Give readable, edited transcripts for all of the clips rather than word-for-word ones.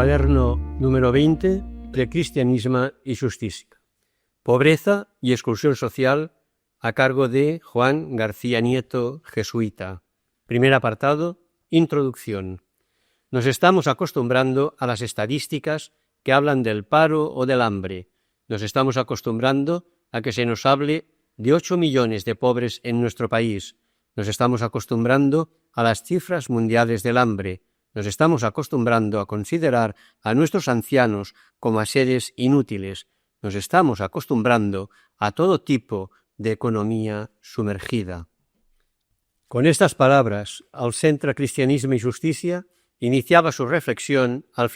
Cuaderno número 20 de Cristianisme y Justicia. Pobreza y exclusión social a cargo de Juan García Nieto, jesuita. Primer apartado, introducción. Nos estamos acostumbrando a las estadísticas que hablan del paro o del hambre. Nos estamos acostumbrando a que se nos hable de 8 millones de pobres en nuestro país. Nos estamos acostumbrando a las cifras mundiales del hambre. Nos estamos acostumbrando a considerar a nuestros ancianos como a seres inútiles. Nos estamos acostumbrando a todo tipo de economía sumergida. Con estas palabras, el Centre Cristianisme y Justicia iniciaba su reflexión al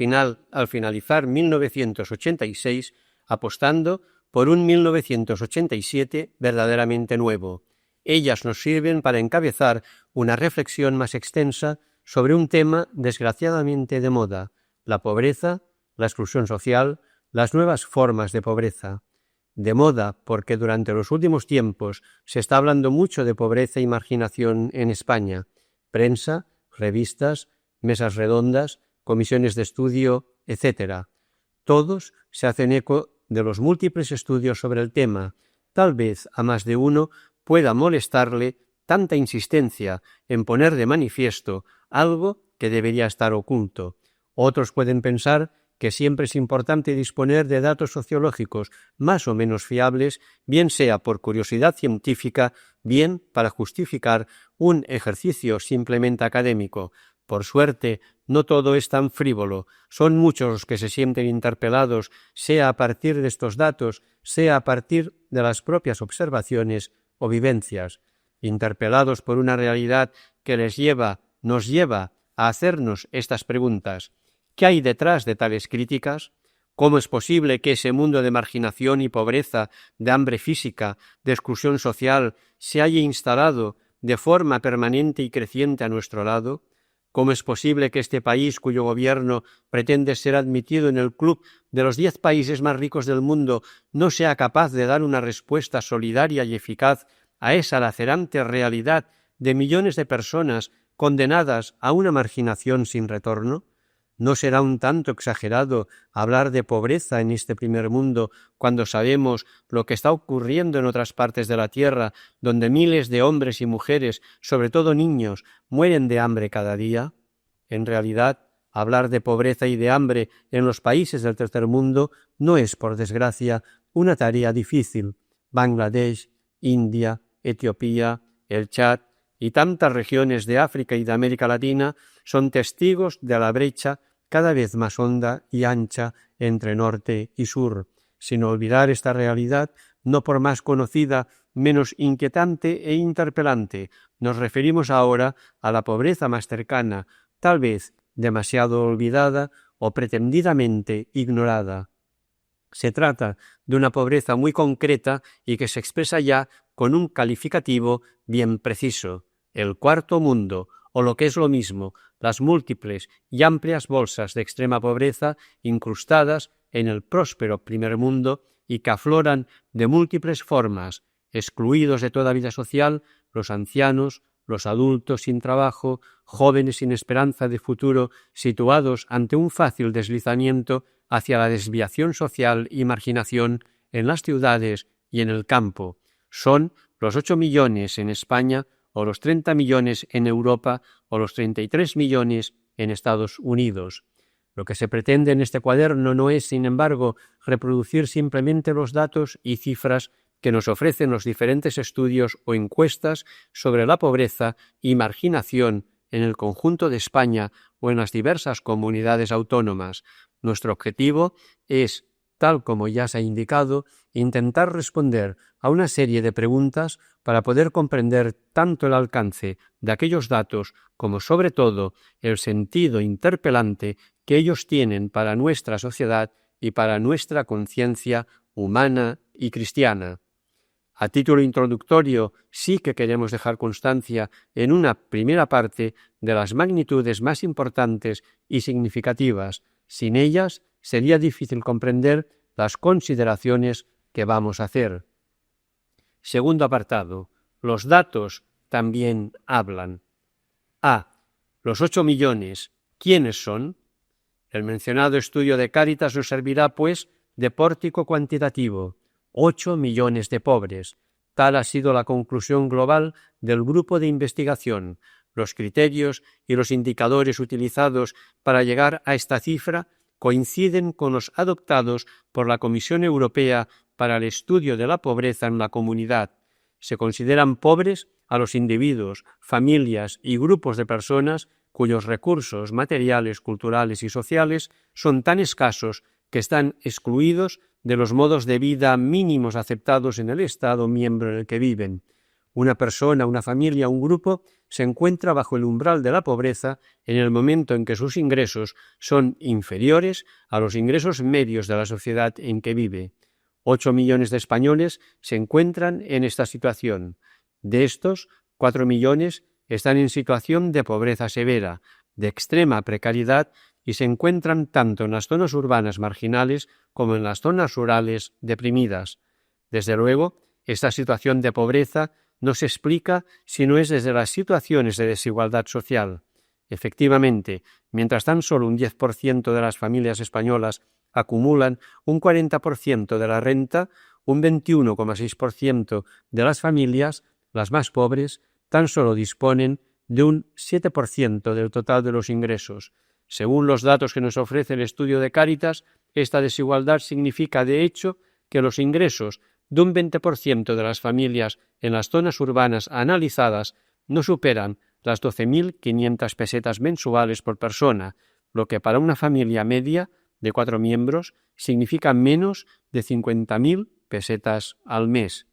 finalizar 1986, apostando por un 1987 verdaderamente nuevo. Ellas nos sirven para encabezar una reflexión más extensa sobre un tema desgraciadamente de moda: la pobreza, la exclusión social, las nuevas formas de pobreza. De moda porque durante los últimos tiempos se está hablando mucho de pobreza y marginación en España. Prensa, revistas, mesas redondas, comisiones de estudio, etc. Todos se hacen eco de los múltiples estudios sobre el tema. Tal vez a más de uno pueda molestarle tanta insistencia en poner de manifiesto algo que debería estar oculto. Otros pueden pensar que siempre es importante disponer de datos sociológicos más o menos fiables, bien sea por curiosidad científica, bien para justificar un ejercicio simplemente académico. Por suerte, no todo es tan frívolo. Son muchos los que se sienten interpelados, sea a partir de estos datos, sea a partir de las propias observaciones o vivencias, interpelados por una realidad que nos lleva a hacernos estas preguntas. ¿Qué hay detrás de tales críticas? ¿Cómo es posible que ese mundo de marginación y pobreza, de hambre física, de exclusión social, se haya instalado de forma permanente y creciente a nuestro lado? ¿Cómo es posible que este país, cuyo gobierno pretende ser admitido en el club de los 10 países más ricos del mundo, no sea capaz de dar una respuesta solidaria y eficaz a esa lacerante realidad de millones de personas condenadas a una marginación sin retorno? ¿No será un tanto exagerado hablar de pobreza en este primer mundo cuando sabemos lo que está ocurriendo en otras partes de la tierra, donde miles de hombres y mujeres, sobre todo niños, mueren de hambre cada día? En realidad, hablar de pobreza y de hambre en los países del tercer mundo no es, por desgracia, una tarea difícil. Bangladesh, India, Etiopía, el Chad y tantas regiones de África y de América Latina son testigos de la brecha cada vez más honda y ancha entre norte y sur. Sin olvidar esta realidad, no por más conocida, menos inquietante e interpelante, nos referimos ahora a la pobreza más cercana, tal vez demasiado olvidada o pretendidamente ignorada. Se trata de una pobreza muy concreta y que se expresa ya con un calificativo bien preciso: el cuarto mundo, o lo que es lo mismo, las múltiples y amplias bolsas de extrema pobreza incrustadas en el próspero primer mundo y que afloran de múltiples formas, excluidos de toda vida social, los ancianos, los adultos sin trabajo, jóvenes sin esperanza de futuro, situados ante un fácil deslizamiento hacia la desviación social y marginación en las ciudades y en el campo. Son los 8 millones en España, o los 30 millones en Europa, o los 33 millones en Estados Unidos. Lo que se pretende en este cuaderno no es, sin embargo, reproducir simplemente los datos y cifras que nos ofrecen los diferentes estudios o encuestas sobre la pobreza y marginación en el conjunto de España o en las diversas comunidades autónomas. Nuestro objetivo es, tal como ya se ha indicado, intentar responder a una serie de preguntas para poder comprender tanto el alcance de aquellos datos como, sobre todo, el sentido interpelante que ellos tienen para nuestra sociedad y para nuestra conciencia humana y cristiana. A título introductorio, sí que queremos dejar constancia en una primera parte de las magnitudes más importantes y significativas. Sin ellas, sería difícil comprender las consideraciones que vamos a hacer. Segundo apartado. Los datos también hablan. A. Los 8 millones. ¿Quiénes son? El mencionado estudio de Cáritas nos servirá, pues, de pórtico cuantitativo. 8 millones de pobres. Tal ha sido la conclusión global del grupo de investigación. Los criterios y los indicadores utilizados para llegar a esta cifra coinciden con los adoptados por la Comisión Europea para el estudio de la pobreza en la comunidad. Se consideran pobres a los individuos, familias y grupos de personas cuyos recursos materiales, culturales y sociales son tan escasos que están excluidos de los modos de vida mínimos aceptados en el Estado miembro en el que viven. Una persona, una familia, un grupo se encuentra bajo el umbral de la pobreza en el momento en que sus ingresos son inferiores a los ingresos medios de la sociedad en que vive. 8 millones de españoles se encuentran en esta situación. De estos, 4 millones están en situación de pobreza severa, de extrema precariedad, y se encuentran tanto en las zonas urbanas marginales como en las zonas rurales deprimidas. Desde luego, esta situación de pobreza no se explica si no es desde las situaciones de desigualdad social. Efectivamente, mientras tan solo un 10% de las familias españolas acumulan un 40% de la renta, un 21,6% de las familias, las más pobres, tan solo disponen de un 7% del total de los ingresos. Según los datos que nos ofrece el estudio de Cáritas, esta desigualdad significa, de hecho, que los ingresos de un 20% de las familias en las zonas urbanas analizadas no superan las 12.500 pesetas mensuales por persona, lo que para una familia media de 4 miembros significa menos de 50.000 pesetas al mes.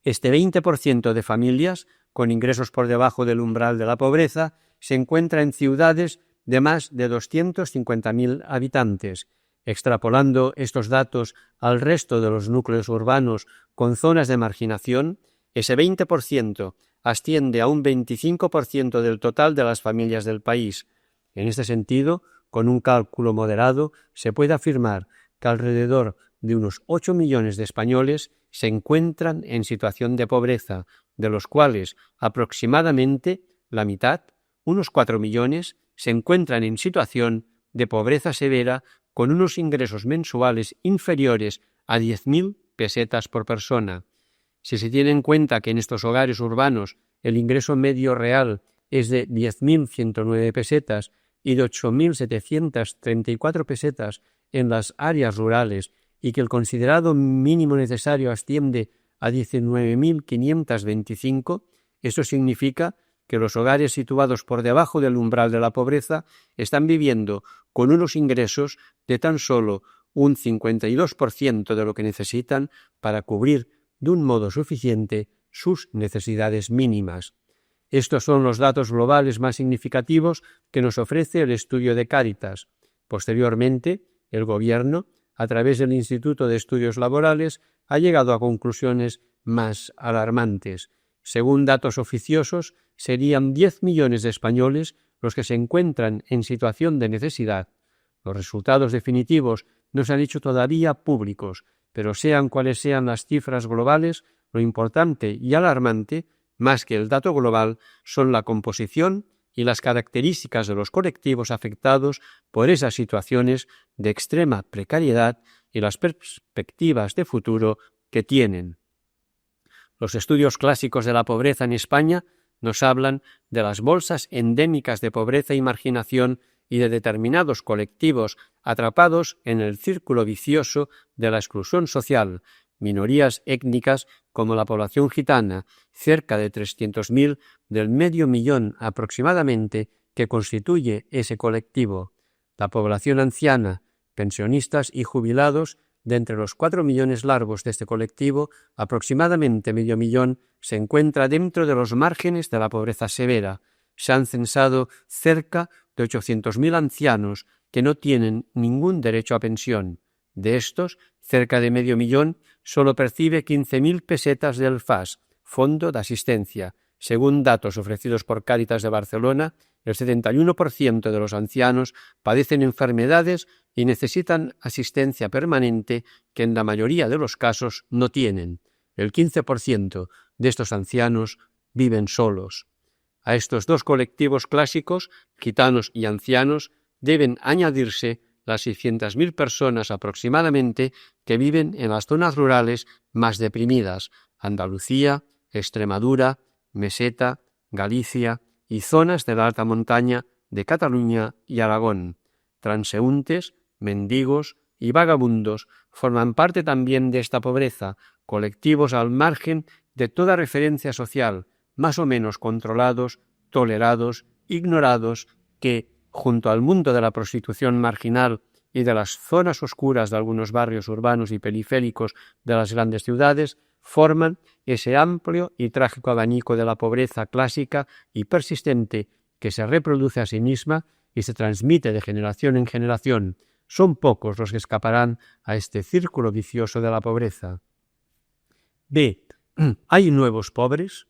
Este 20% de familias con ingresos por debajo del umbral de la pobreza se encuentra en ciudades de más de 250.000 habitantes. Extrapolando estos datos al resto de los núcleos urbanos con zonas de marginación, ese 20% asciende a un 25% del total de las familias del país. En este sentido, con un cálculo moderado, se puede afirmar que alrededor de unos 8 millones de españoles se encuentran en situación de pobreza, de los cuales aproximadamente la mitad, unos 4 millones, se encuentran en situación de pobreza severa con unos ingresos mensuales inferiores a 10.000 pesetas por persona. Si se tiene en cuenta que en estos hogares urbanos el ingreso medio real es de 10.109 pesetas y de 8.734 pesetas en las áreas rurales y que el considerado mínimo necesario asciende a 19.525, eso significa que los hogares situados por debajo del umbral de la pobreza están viviendo con unos ingresos de tan solo un 52% de lo que necesitan para cubrir de un modo suficiente sus necesidades mínimas. Estos son los datos globales más significativos que nos ofrece el estudio de Cáritas. Posteriormente, el Gobierno, a través del Instituto de Estudios Laborales, ha llegado a conclusiones más alarmantes. Según datos oficiosos, serían 10 millones de españoles los que se encuentran en situación de necesidad. Los resultados definitivos no se han hecho todavía públicos, pero sean cuales sean las cifras globales, lo importante y alarmante, más que el dato global, son la composición y las características de los colectivos afectados por esas situaciones de extrema precariedad y las perspectivas de futuro que tienen. Los estudios clásicos de la pobreza en España nos hablan de las bolsas endémicas de pobreza y marginación y de determinados colectivos atrapados en el círculo vicioso de la exclusión social, minorías étnicas como la población gitana, cerca de 300.000 del 500.000 aproximadamente que constituye ese colectivo, la población anciana, pensionistas y jubilados. De entre los 4 millones largos de este colectivo, aproximadamente 500.000 se encuentra dentro de los márgenes de la pobreza severa. Se han censado cerca de 800.000 ancianos que no tienen ningún derecho a pensión. De estos, cerca de 500.000 solo percibe 15.000 pesetas del FAS, Fondo de Asistencia. Según datos ofrecidos por Cáritas de Barcelona, el 71% de los ancianos padecen enfermedades y necesitan asistencia permanente que en la mayoría de los casos no tienen. El 15% de estos ancianos viven solos. A estos dos colectivos clásicos, gitanos y ancianos, deben añadirse las 600.000 personas aproximadamente que viven en las zonas rurales más deprimidas: Andalucía, Extremadura, Meseta, Galicia y zonas de la alta montaña de Cataluña y Aragón. Transeúntes, mendigos y vagabundos forman parte también de esta pobreza, colectivos al margen de toda referencia social, más o menos controlados, tolerados, ignorados, que, junto al mundo de la prostitución marginal y de las zonas oscuras de algunos barrios urbanos y periféricos de las grandes ciudades, forman ese amplio y trágico abanico de la pobreza clásica y persistente que se reproduce a sí misma y se transmite de generación en generación. Son pocos los que escaparán a este círculo vicioso de la pobreza. B. Hay nuevos pobres,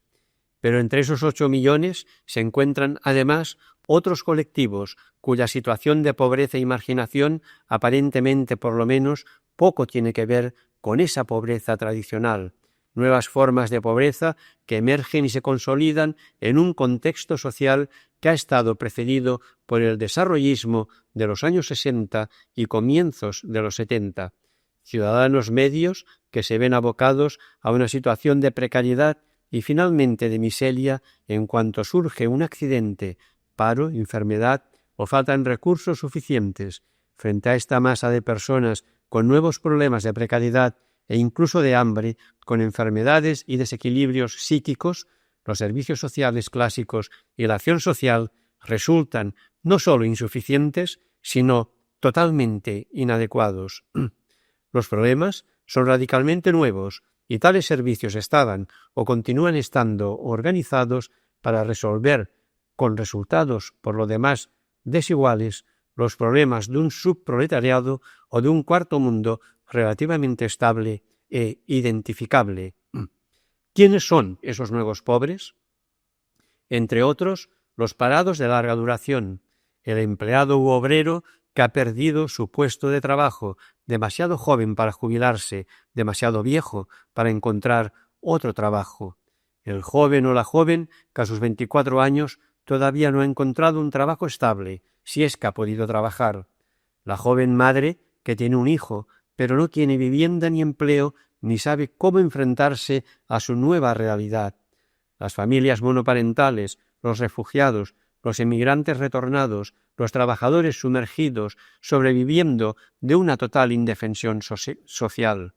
pero entre esos 8 millones se encuentran además otros colectivos cuya situación de pobreza y marginación aparentemente, por lo menos, poco tiene que ver con esa pobreza tradicional. Nuevas formas de pobreza que emergen y se consolidan en un contexto social que ha estado precedido por el desarrollismo de los años 60 y comienzos de los 70. Ciudadanos medios que se ven abocados a una situación de precariedad y finalmente de miseria en cuanto surge un accidente, paro, enfermedad o faltan recursos suficientes. Frente a esta masa de personas con nuevos problemas de precariedad e incluso de hambre, con enfermedades y desequilibrios psíquicos, los servicios sociales clásicos y la acción social resultan no solo insuficientes, sino totalmente inadecuados. Los problemas son radicalmente nuevos y tales servicios estaban o continúan estando organizados para resolver, con resultados por lo demás desiguales, los problemas de un subproletariado o de un cuarto mundo relativamente estable e identificable. ¿Quiénes son esos nuevos pobres? Entre otros, los parados de larga duración, el empleado u obrero que ha perdido su puesto de trabajo, demasiado joven para jubilarse, demasiado viejo para encontrar otro trabajo. El joven o la joven que a sus 24 años todavía no ha encontrado un trabajo estable, si es que ha podido trabajar. La joven madre que tiene un hijo, pero no tiene vivienda ni empleo, ni sabe cómo enfrentarse a su nueva realidad. Las familias monoparentales, los refugiados, los emigrantes retornados, los trabajadores sumergidos, sobreviviendo de una total indefensión social.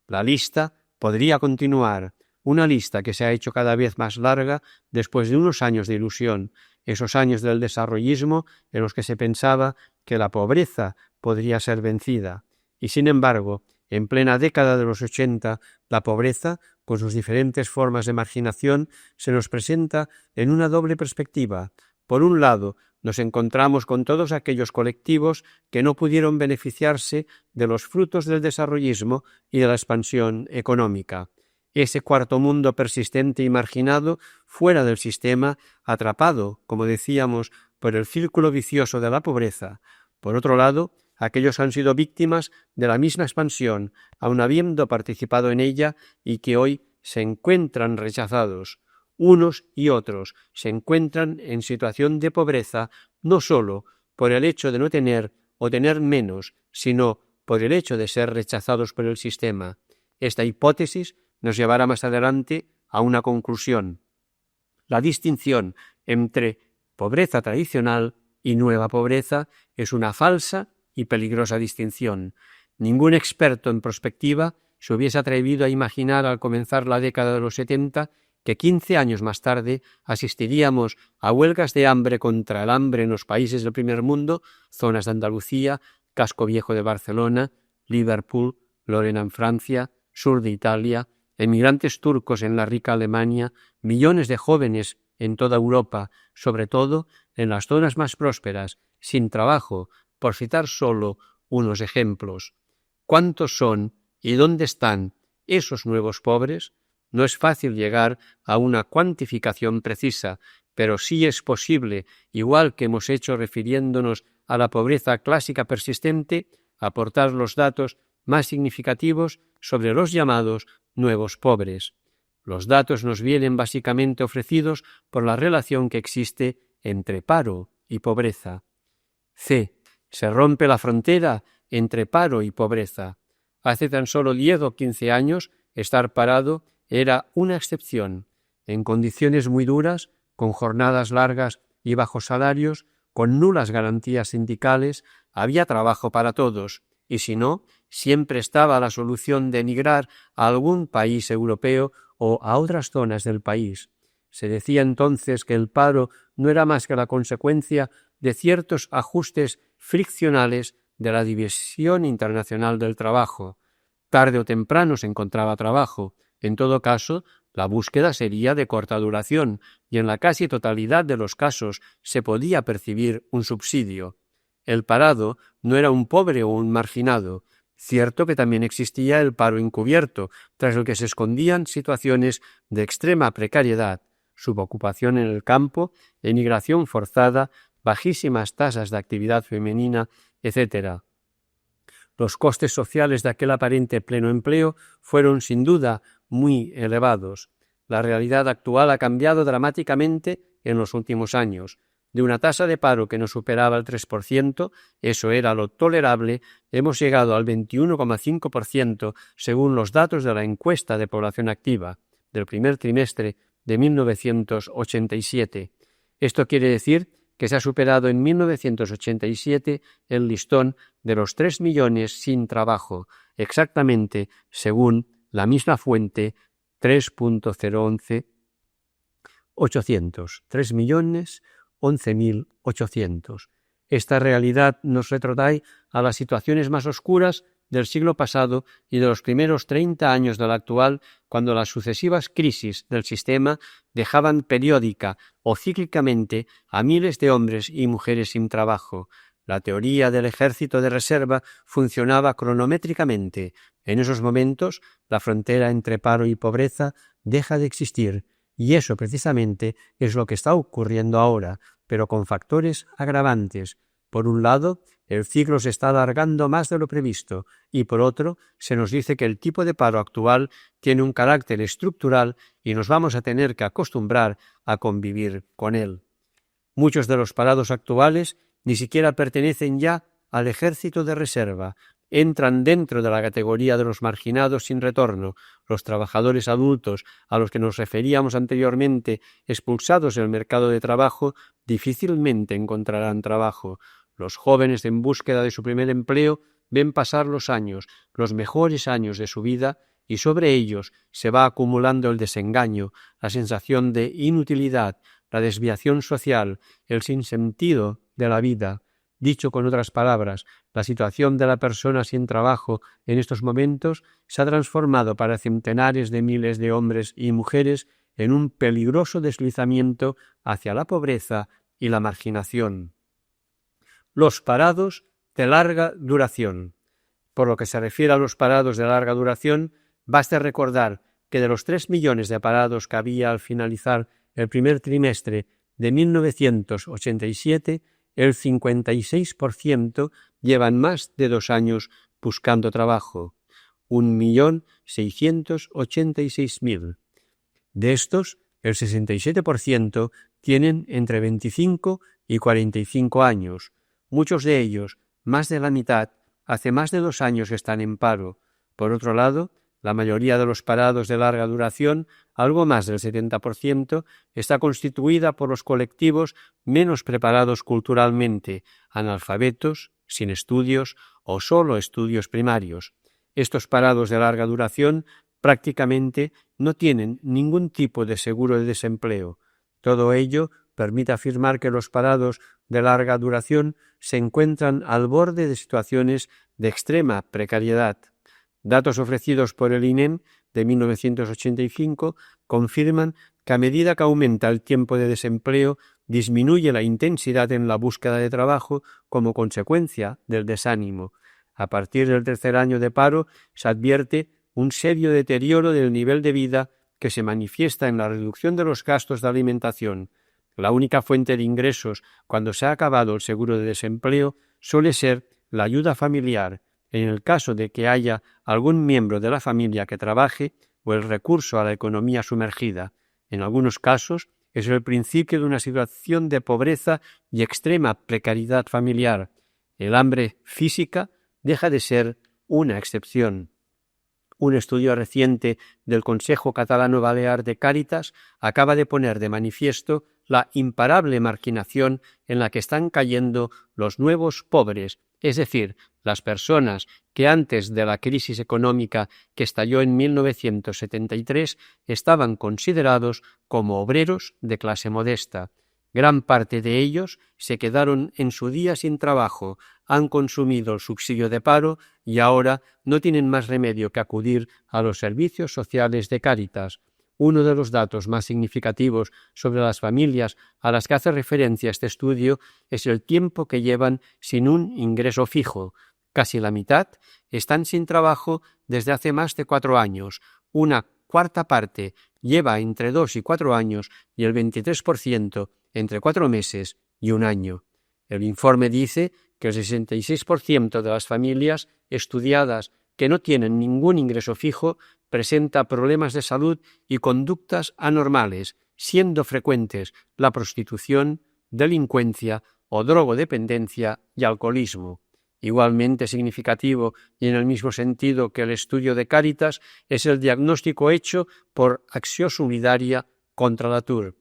La lista podría continuar, una lista que se ha hecho cada vez más larga después de unos años de ilusión, esos años del desarrollismo en los que se pensaba que la pobreza podría ser vencida. Y sin embargo, en plena década de los 80, la pobreza, con sus diferentes formas de marginación, se nos presenta en una doble perspectiva. Por un lado, nos encontramos con todos aquellos colectivos que no pudieron beneficiarse de los frutos del desarrollismo y de la expansión económica. Ese cuarto mundo persistente y marginado, fuera del sistema, atrapado, como decíamos, por el círculo vicioso de la pobreza. Por otro lado, aquellos han sido víctimas de la misma expansión, aun habiendo participado en ella, y que hoy se encuentran rechazados. Unos y otros se encuentran en situación de pobreza no sólo por el hecho de no tener o tener menos, sino por el hecho de ser rechazados por el sistema. Esta hipótesis nos llevará más adelante a una conclusión. La distinción entre pobreza tradicional y nueva pobreza es una falsa y peligrosa distinción. Ningún experto en prospectiva se hubiese atrevido a imaginar al comenzar la década de los 70 que 15 años más tarde asistiríamos a huelgas de hambre contra el hambre en los países del primer mundo, zonas de Andalucía, Casco Viejo de Barcelona, Liverpool, Lorena en Francia, sur de Italia, emigrantes turcos en la rica Alemania, millones de jóvenes en toda Europa, sobre todo en las zonas más prósperas, sin trabajo, por citar solo unos ejemplos. ¿Cuántos son y dónde están esos nuevos pobres? No es fácil llegar a una cuantificación precisa, pero sí es posible, igual que hemos hecho refiriéndonos a la pobreza clásica persistente, aportar los datos más significativos sobre los llamados nuevos pobres. Los datos nos vienen básicamente ofrecidos por la relación que existe entre paro y pobreza. C. Se rompe la frontera entre paro y pobreza. Hace tan solo 10 o 15 años, estar parado era una excepción. En condiciones muy duras, con jornadas largas y bajos salarios, con nulas garantías sindicales, había trabajo para todos, y si no, siempre estaba la solución de emigrar a algún país europeo o a otras zonas del país. Se decía entonces que el paro no era más que la consecuencia de ciertos ajustes friccionales de la división internacional del trabajo. Tarde o temprano se encontraba trabajo. En todo caso, la búsqueda sería de corta duración y en la casi totalidad de los casos se podía percibir un subsidio. El parado no era un pobre o un marginado. Cierto que también existía el paro encubierto, tras el que se escondían situaciones de extrema precariedad, subocupación en el campo, emigración forzada, bajísimas tasas de actividad femenina, etc. Los costes sociales de aquel aparente pleno empleo fueron sin duda muy elevados. La realidad actual ha cambiado dramáticamente en los últimos años. De una tasa de paro que no superaba el 3%, eso era lo tolerable, hemos llegado al 21,5% según los datos de la encuesta de población activa del primer trimestre de 1987. Esto quiere decir que se ha superado en 1987 el listón de los 3 millones sin trabajo, exactamente según la misma fuente 3.011.800, 3.011.800. Esta realidad nos retrotrae a las situaciones más oscuras del siglo pasado y de los primeros 30 años del actual, cuando las sucesivas crisis del sistema dejaban periódica o cíclicamente a miles de hombres y mujeres sin trabajo. La teoría del ejército de reserva funcionaba cronométricamente. En esos momentos, la frontera entre paro y pobreza deja de existir, y eso precisamente es lo que está ocurriendo ahora, pero con factores agravantes. Por un lado, el ciclo se está alargando más de lo previsto y por otro, se nos dice que el tipo de paro actual tiene un carácter estructural y nos vamos a tener que acostumbrar a convivir con él. Muchos de los parados actuales ni siquiera pertenecen ya al ejército de reserva, entran dentro de la categoría de los marginados sin retorno, los trabajadores adultos a los que nos referíamos anteriormente, expulsados del mercado de trabajo, difícilmente encontrarán trabajo. Los jóvenes en búsqueda de su primer empleo ven pasar los años, los mejores años de su vida, y sobre ellos se va acumulando el desengaño, la sensación de inutilidad, la desviación social, el sinsentido de la vida. Dicho con otras palabras, la situación de la persona sin trabajo en estos momentos se ha transformado para centenares de miles de hombres y mujeres en un peligroso deslizamiento hacia la pobreza y la marginación. Los parados de larga duración. Por lo que se refiere a los parados de larga duración, basta recordar que de los 3 millones de parados que había al finalizar el primer trimestre de 1987, el 56% llevan más de 2 años buscando trabajo, 1.686.000. De estos, el 67% tienen entre 25 y 45 años. Muchos de ellos, más de la mitad, hace más de 2 años que están en paro. Por otro lado, la mayoría de los parados de larga duración, algo más del 70%, está constituida por los colectivos menos preparados culturalmente, analfabetos, sin estudios o solo estudios primarios. Estos parados de larga duración prácticamente no tienen ningún tipo de seguro de desempleo. Todo ello permite afirmar que los parados de larga duración se encuentran al borde de situaciones de extrema precariedad. Datos ofrecidos por el INEM de 1985 confirman que a medida que aumenta el tiempo de desempleo, disminuye la intensidad en la búsqueda de trabajo como consecuencia del desánimo. A partir del tercer año de paro se advierte un serio deterioro del nivel de vida que se manifiesta en la reducción de los gastos de alimentación. La única fuente de ingresos cuando se ha acabado el seguro de desempleo suele ser la ayuda familiar, en el caso de que haya algún miembro de la familia que trabaje, o el recurso a la economía sumergida. En algunos casos, Es el principio de una situación de pobreza y extrema precariedad familiar. El hambre física deja de ser una excepción. Un estudio reciente del Consejo Catalano Balear de Cáritas acaba de poner de manifiesto la imparable marginación en la que están cayendo los nuevos pobres, es decir, las personas que antes de la crisis económica que estalló en 1973 estaban considerados como obreros de clase modesta. Gran parte de ellos se quedaron en su día sin trabajo, han consumido el subsidio de paro y ahora no tienen más remedio que acudir a los servicios sociales de Cáritas. Uno de los datos más significativos sobre las familias a las que hace referencia este estudio es el tiempo que llevan sin un ingreso fijo. Casi la mitad están sin trabajo desde hace más de 4 años. Una cuarta parte lleva entre 2 y 4 años y el 23% entre 4 meses y 1 año. El informe dice que el 66% de las familias estudiadas que no tienen ningún ingreso fijo presenta problemas de salud y conductas anormales, siendo frecuentes la prostitución, delincuencia o drogodependencia y alcoholismo. Igualmente significativo y en el mismo sentido que el estudio de Cáritas es el diagnóstico hecho por Acció Solidària contra l'Atur,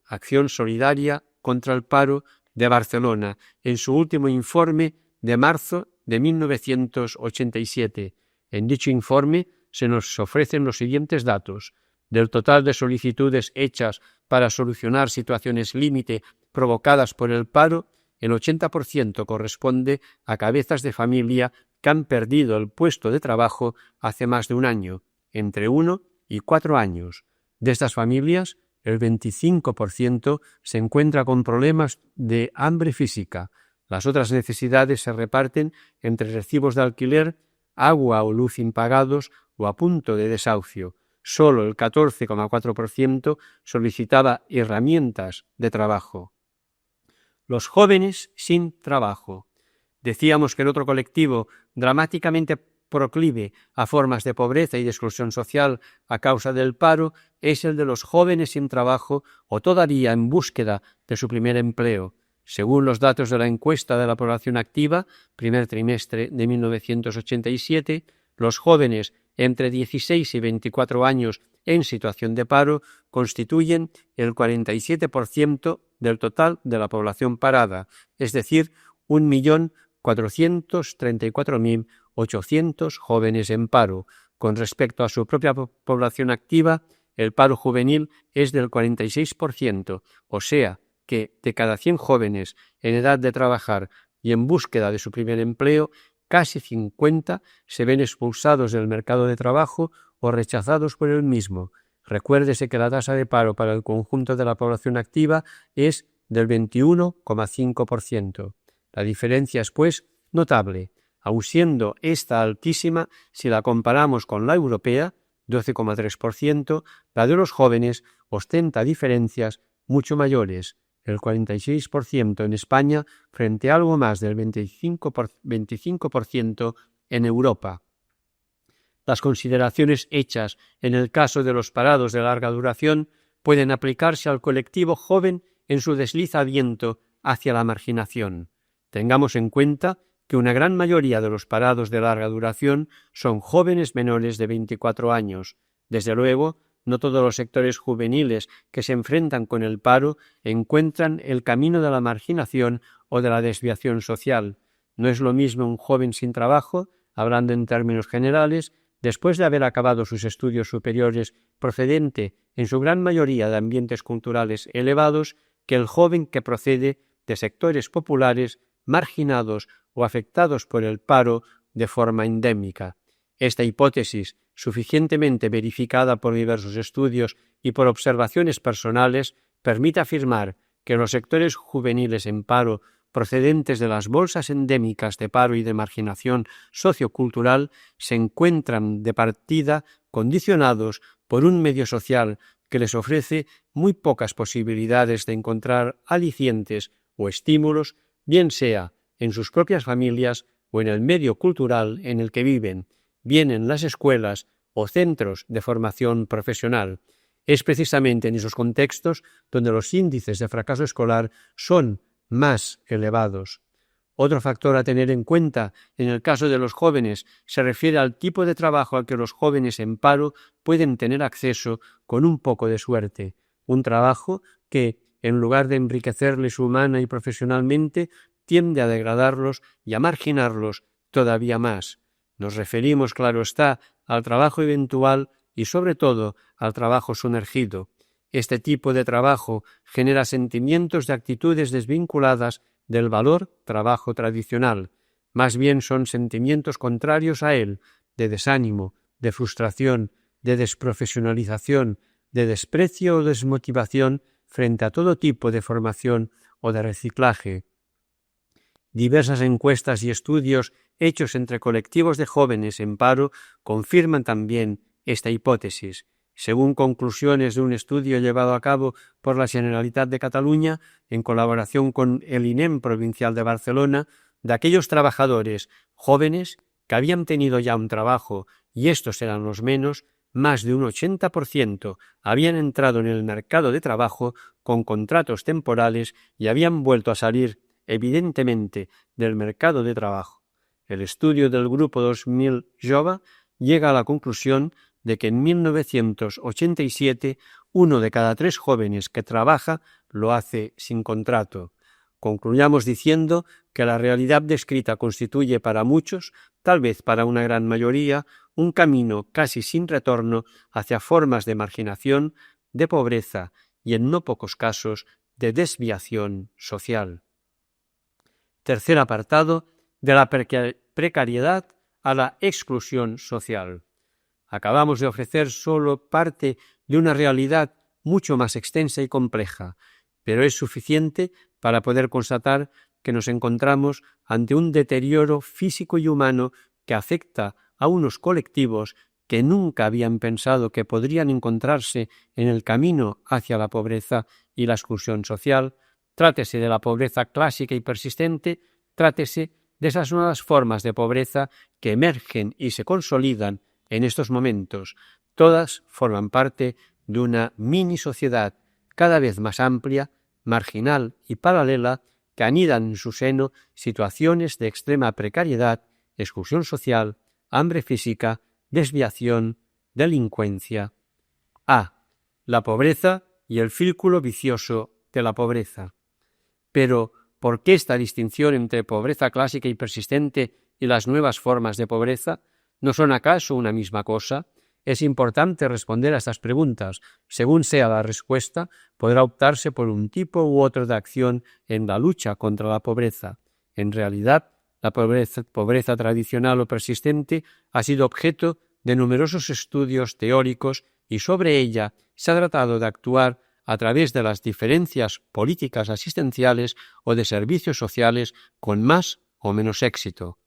Acción Solidaria contra el Paro de Barcelona, en su último informe de marzo de 1987. En dicho informe se nos ofrecen los siguientes datos. Del total de solicitudes hechas para solucionar situaciones límite provocadas por el paro, el 80% corresponde a cabezas de familia que han perdido el puesto de trabajo hace más de 1 año, entre 1 y 4 años. De estas familias, el 25% se encuentra con problemas de hambre física. Las otras necesidades se reparten entre recibos de alquiler, agua o luz impagados o a punto de desahucio. Solo el 14,4% solicitaba herramientas de trabajo. Los jóvenes sin trabajo. Decíamos que el otro colectivo dramáticamente proclive a formas de pobreza y de exclusión social a causa del paro es el de los jóvenes sin trabajo o todavía en búsqueda de su primer empleo. Según los datos de la encuesta de la población activa, primer trimestre de 1987, los jóvenes entre 16 y 24 años en situación de paro constituyen el 47% del total de la población parada, es decir, 1.434.800 jóvenes en paro. Con respecto a su propia población activa, el paro juvenil es del 46%, o sea que de cada 100 jóvenes en edad de trabajar y en búsqueda de su primer empleo, casi 50 se ven expulsados del mercado de trabajo o rechazados por el mismo. Recuérdese que la tasa de paro para el conjunto de la población activa es del 21,5%. La diferencia es, pues, notable, aun siendo esta altísima si la comparamos con la europea, 12,3%, la de los jóvenes ostenta diferencias mucho mayores, el 46% en España frente a algo más del 25% en Europa. Las consideraciones hechas en el caso de los parados de larga duración pueden aplicarse al colectivo joven en su deslizamiento hacia la marginación. Tengamos en cuenta que una gran mayoría de los parados de larga duración son jóvenes menores de 24 años. Desde luego, no todos los sectores juveniles que se enfrentan con el paro encuentran el camino de la marginación o de la desviación social. No es lo mismo un joven sin trabajo, hablando en términos generales, después de haber acabado sus estudios superiores procedente en su gran mayoría de ambientes culturales elevados, que el joven que procede de sectores populares marginados o afectados por el paro de forma endémica. Esta hipótesis, suficientemente verificada por diversos estudios y por observaciones personales, permite afirmar que los sectores juveniles en paro procedentes de las bolsas endémicas de paro y de marginación sociocultural se encuentran de partida condicionados por un medio social que les ofrece muy pocas posibilidades de encontrar alicientes o estímulos, bien sea en sus propias familias o en el medio cultural en el que viven, bien en las escuelas o centros de formación profesional. Es precisamente en esos contextos donde los índices de fracaso escolar son más elevados. Otro factor a tener en cuenta en el caso de los jóvenes se refiere al tipo de trabajo al que los jóvenes en paro pueden tener acceso con un poco de suerte. Un trabajo que, en lugar de enriquecerles humana y profesionalmente, tiende a degradarlos y a marginarlos todavía más. Nos referimos, claro está, al trabajo eventual y sobre todo al trabajo sumergido. Este tipo de trabajo genera sentimientos de actitudes desvinculadas del valor trabajo tradicional. Más bien son sentimientos contrarios a él, de desánimo, de frustración, de desprofesionalización, de desprecio o desmotivación frente a todo tipo de formación o de reciclaje. Diversas encuestas y estudios hechos entre colectivos de jóvenes en paro confirman también esta hipótesis. Según conclusiones de un estudio llevado a cabo por la Generalitat de Cataluña, en colaboración con el INEM provincial de Barcelona, de aquellos trabajadores jóvenes que habían tenido ya un trabajo, y estos eran los menos, más de un 80% habían entrado en el mercado de trabajo con contratos temporales y habían vuelto a salir, evidentemente, del mercado de trabajo. El estudio del Grupo 2000 Jove llega a la conclusión de que en 1987 1 de cada 3 jóvenes que trabaja lo hace sin contrato. Concluyamos diciendo que la realidad descrita constituye para muchos, tal vez para una gran mayoría, un camino casi sin retorno hacia formas de marginación, de pobreza y, en no pocos casos, de desviación social. Tercer apartado, de la precariedad a la exclusión social. Acabamos de ofrecer solo parte de una realidad mucho más extensa y compleja, pero es suficiente para poder constatar que nos encontramos ante un deterioro físico y humano que afecta a unos colectivos que nunca habían pensado que podrían encontrarse en el camino hacia la pobreza y la exclusión social, trátese de la pobreza clásica y persistente, trátese de esas nuevas formas de pobreza que emergen y se consolidan en estos momentos. Todas forman parte de una mini sociedad cada vez más amplia, marginal y paralela, que anidan en su seno situaciones de extrema precariedad, exclusión social, hambre física, desviación, delincuencia. A. La pobreza y el círculo vicioso de la pobreza. Pero, ¿por qué esta distinción entre pobreza clásica y persistente y las nuevas formas de pobreza? ¿No son acaso una misma cosa? Es importante responder a estas preguntas. Según sea la respuesta, podrá optarse por un tipo u otro de acción en la lucha contra la pobreza. En realidad, la pobreza tradicional o persistente ha sido objeto de numerosos estudios teóricos y sobre ella se ha tratado de actuar a través de las diferencias políticas asistenciales o de servicios sociales con más o menos éxito.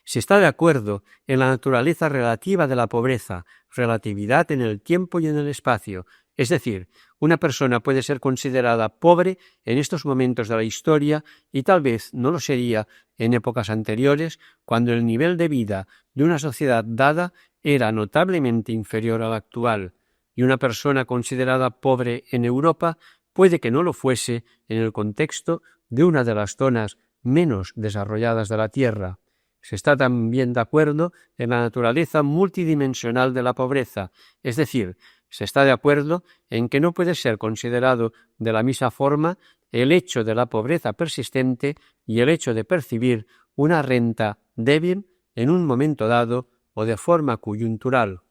Se está de acuerdo en la naturaleza relativa de la pobreza, relatividad en el tiempo y en el espacio, es decir, una persona puede ser considerada pobre en estos momentos de la historia y tal vez no lo sería en épocas anteriores, cuando el nivel de vida de una sociedad dada era notablemente inferior al actual, y una persona considerada pobre en Europa puede que no lo fuese en el contexto de una de las zonas menos desarrolladas de la Tierra. Se está también de acuerdo en la naturaleza multidimensional de la pobreza, es decir, se está de acuerdo en que no puede ser considerado de la misma forma el hecho de la pobreza persistente y el hecho de percibir una renta débil en un momento dado o de forma coyuntural.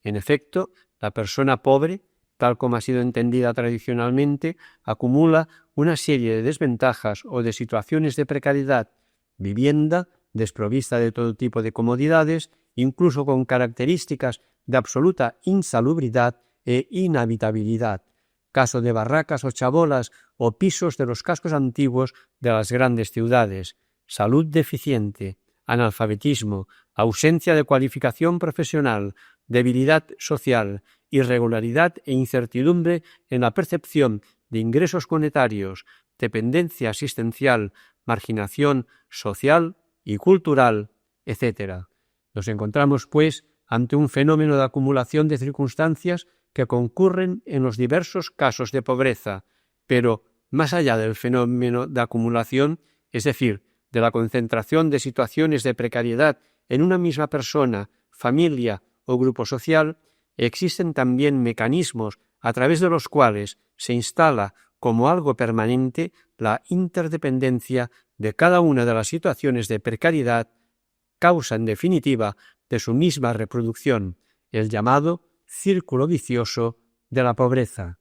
En efecto, la persona pobre, tal como ha sido entendida tradicionalmente, acumula una serie de desventajas o de situaciones de precariedad: vivienda desprovista de todo tipo de comodidades, incluso con características de absoluta insalubridad e inhabitabilidad, caso de barracas o chabolas o pisos de los cascos antiguos de las grandes ciudades, salud deficiente, analfabetismo, ausencia de cualificación profesional, debilidad social, irregularidad e incertidumbre en la percepción de ingresos monetarios, dependencia asistencial, marginación social y cultural, etc. Nos encontramos, pues, ante un fenómeno de acumulación de circunstancias que concurren en los diversos casos de pobreza, pero más allá del fenómeno de acumulación, es decir, de la concentración de situaciones de precariedad en una misma persona, familia o grupo social, existen también mecanismos a través de los cuales se instala como algo permanente la interdependencia de cada una de las situaciones de precariedad, causa en definitiva de su misma reproducción, el llamado círculo vicioso de la pobreza.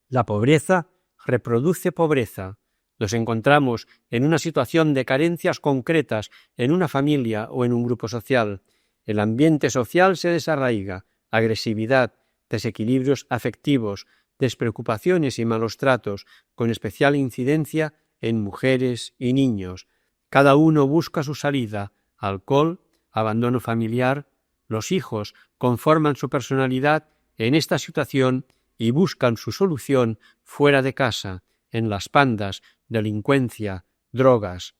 La pobreza reproduce pobreza. Nos encontramos en una situación de carencias concretas en una familia o en un grupo social. El ambiente social se desarraiga, agresividad, desequilibrios afectivos, despreocupaciones y malos tratos, con especial incidencia en mujeres y niños. Cada uno busca su salida: alcohol, abandono familiar. Los hijos conforman su personalidad en esta situación y buscan su solución fuera de casa, en las pandas, delincuencia, drogas.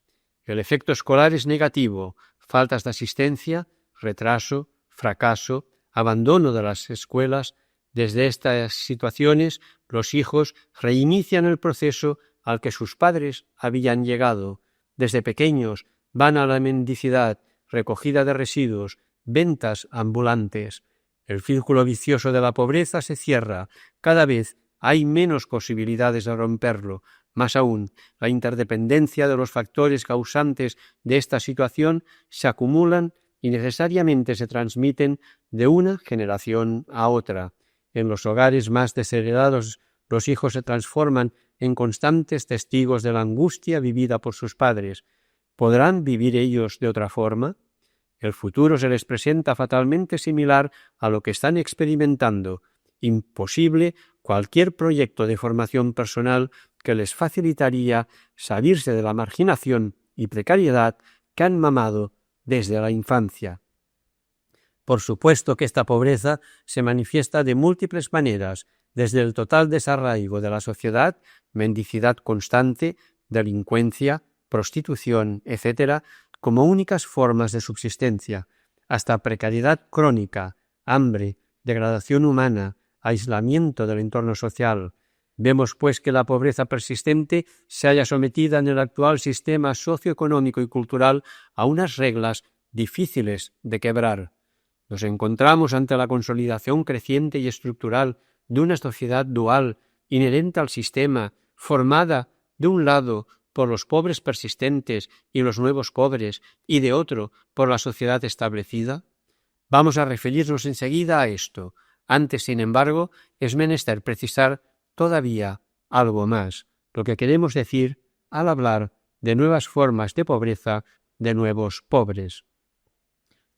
El efecto escolar es negativo: faltas de asistencia, retraso, fracaso, abandono de las escuelas. Desde estas situaciones, los hijos reinician el proceso al que sus padres habían llegado. Desde pequeños van a la mendicidad, recogida de residuos, ventas ambulantes. El círculo vicioso de la pobreza se cierra. Cada vez hay menos posibilidades de romperlo. Más aún, la interdependencia de los factores causantes de esta situación se acumulan y necesariamente se transmiten de una generación a otra. En los hogares más desheredados, los hijos se transforman en constantes testigos de la angustia vivida por sus padres. ¿Podrán vivir ellos de otra forma? El futuro se les presenta fatalmente similar a lo que están experimentando. Imposible cualquier proyecto de formación personal que les facilitaría salirse de la marginación y precariedad que han mamado desde la infancia. Por supuesto que esta pobreza se manifiesta de múltiples maneras, desde el total desarraigo de la sociedad, mendicidad constante, delincuencia, prostitución, etc., como únicas formas de subsistencia, hasta precariedad crónica, hambre, degradación humana, aislamiento del entorno social. Vemos, pues, que la pobreza persistente se halla sometida en el actual sistema socioeconómico y cultural a unas reglas difíciles de quebrar. Nos encontramos ante la consolidación creciente y estructural de una sociedad dual, inherente al sistema, formada, de un lado, por los pobres persistentes y los nuevos pobres, y de otro, por la sociedad establecida. Vamos a referirnos enseguida a esto. Antes, sin embargo, es menester precisar todavía algo más, lo que queremos decir al hablar de nuevas formas de pobreza, de nuevos pobres.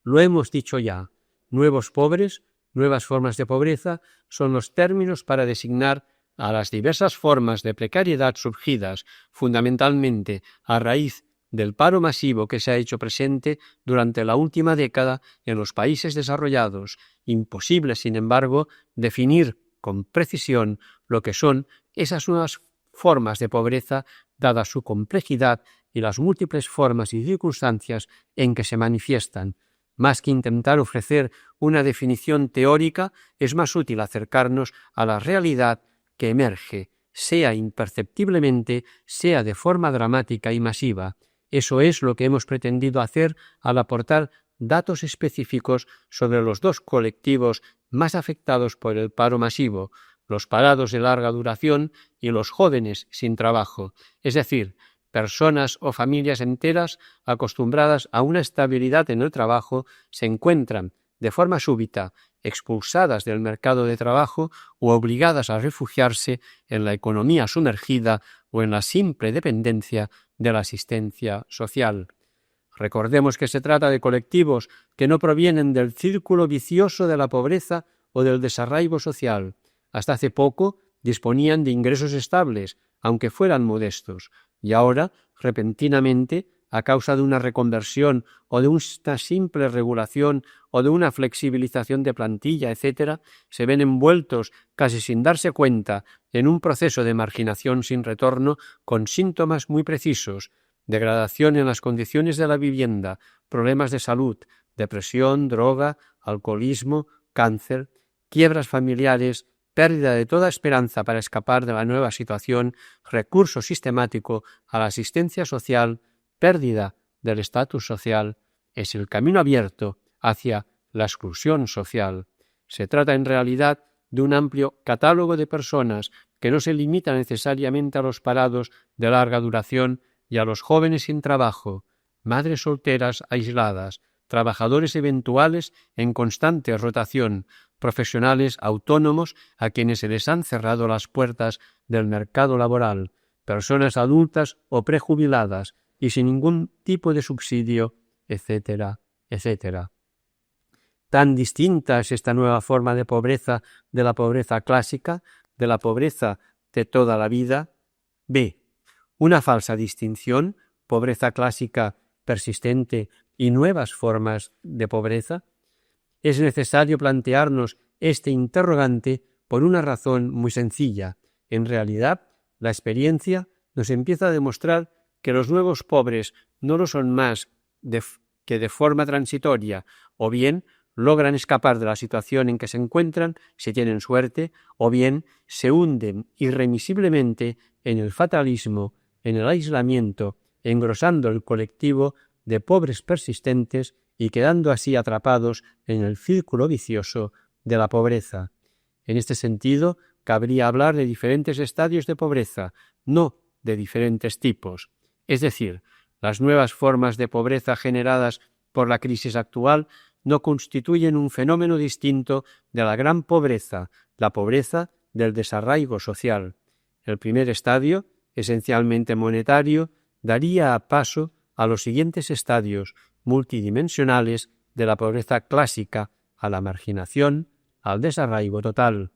Lo hemos dicho ya, nuevos pobres, nuevas formas de pobreza son los términos para designar a las diversas formas de precariedad surgidas fundamentalmente a raíz del paro masivo que se ha hecho presente durante la última década en los países desarrollados. Imposible, sin embargo, definir con precisión lo que son esas nuevas formas de pobreza, dada su complejidad y las múltiples formas y circunstancias en que se manifiestan. Más que intentar ofrecer una definición teórica, es más útil acercarnos a la realidad que emerge, sea imperceptiblemente, sea de forma dramática y masiva. Eso es lo que hemos pretendido hacer al aportar datos específicos sobre los dos colectivos más afectados por el paro masivo, los parados de larga duración y los jóvenes sin trabajo, es decir, personas o familias enteras acostumbradas a una estabilidad en el trabajo se encuentran, de forma súbita, expulsadas del mercado de trabajo o obligadas a refugiarse en la economía sumergida o en la simple dependencia de la asistencia social. Recordemos que se trata de colectivos que no provienen del círculo vicioso de la pobreza o del desarraigo social. Hasta hace poco disponían de ingresos estables, aunque fueran modestos, y ahora, repentinamente, a causa de una reconversión o de una simple regulación o de una flexibilización de plantilla, etc., se ven envueltos, casi sin darse cuenta, en un proceso de marginación sin retorno con síntomas muy precisos: degradación en las condiciones de la vivienda, problemas de salud, depresión, droga, alcoholismo, cáncer. quiebras familiares, pérdida de toda esperanza para escapar de la nueva situación, recurso sistemático a la asistencia social, pérdida del estatus social, es el camino abierto hacia la exclusión social. Se trata en realidad de un amplio catálogo de personas que no se limita necesariamente a los parados de larga duración y a los jóvenes sin trabajo, madres solteras aisladas, trabajadores eventuales en constante rotación, profesionales autónomos a quienes se les han cerrado las puertas del mercado laboral, personas adultas o prejubiladas y sin ningún tipo de subsidio, etcétera, etcétera. Tan distinta es esta nueva forma de pobreza de la pobreza clásica, de la pobreza de toda la vida. B. Una falsa distinción, pobreza clásica persistente y nuevas formas de pobreza. Es necesario plantearnos este interrogante por una razón muy sencilla. En realidad, la experiencia nos empieza a demostrar que los nuevos pobres no lo son más que de forma transitoria, o bien logran escapar de la situación en que se encuentran si tienen suerte, o bien se hunden irremisiblemente en el fatalismo, en el aislamiento, engrosando el colectivo de pobres persistentes y quedando así atrapados en el círculo vicioso de la pobreza. En este sentido, cabría hablar de diferentes estadios de pobreza, no de diferentes tipos. Es decir, las nuevas formas de pobreza generadas por la crisis actual no constituyen un fenómeno distinto de la gran pobreza, la pobreza del desarraigo social. El primer estadio, esencialmente monetario, daría paso a los siguientes estadios multidimensionales de la pobreza clásica, a la marginación, al desarraigo total.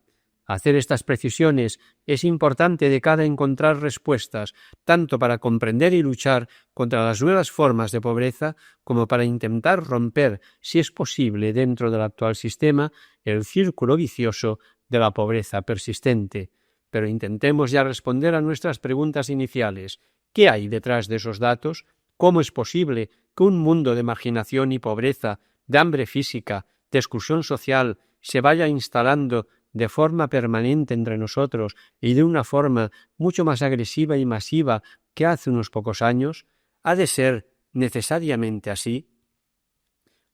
Hacer estas precisiones es importante de cara a encontrar respuestas, tanto para comprender y luchar contra las nuevas formas de pobreza, como para intentar romper, si es posible dentro del actual sistema, el círculo vicioso de la pobreza persistente. Pero intentemos ya responder a nuestras preguntas iniciales. ¿Qué hay detrás de esos datos? ¿Cómo es posible que un mundo de marginación y pobreza, de hambre física, de exclusión social, se vaya instalando de forma permanente entre nosotros y de una forma mucho más agresiva y masiva que hace unos pocos años? ¿Ha de ser necesariamente así?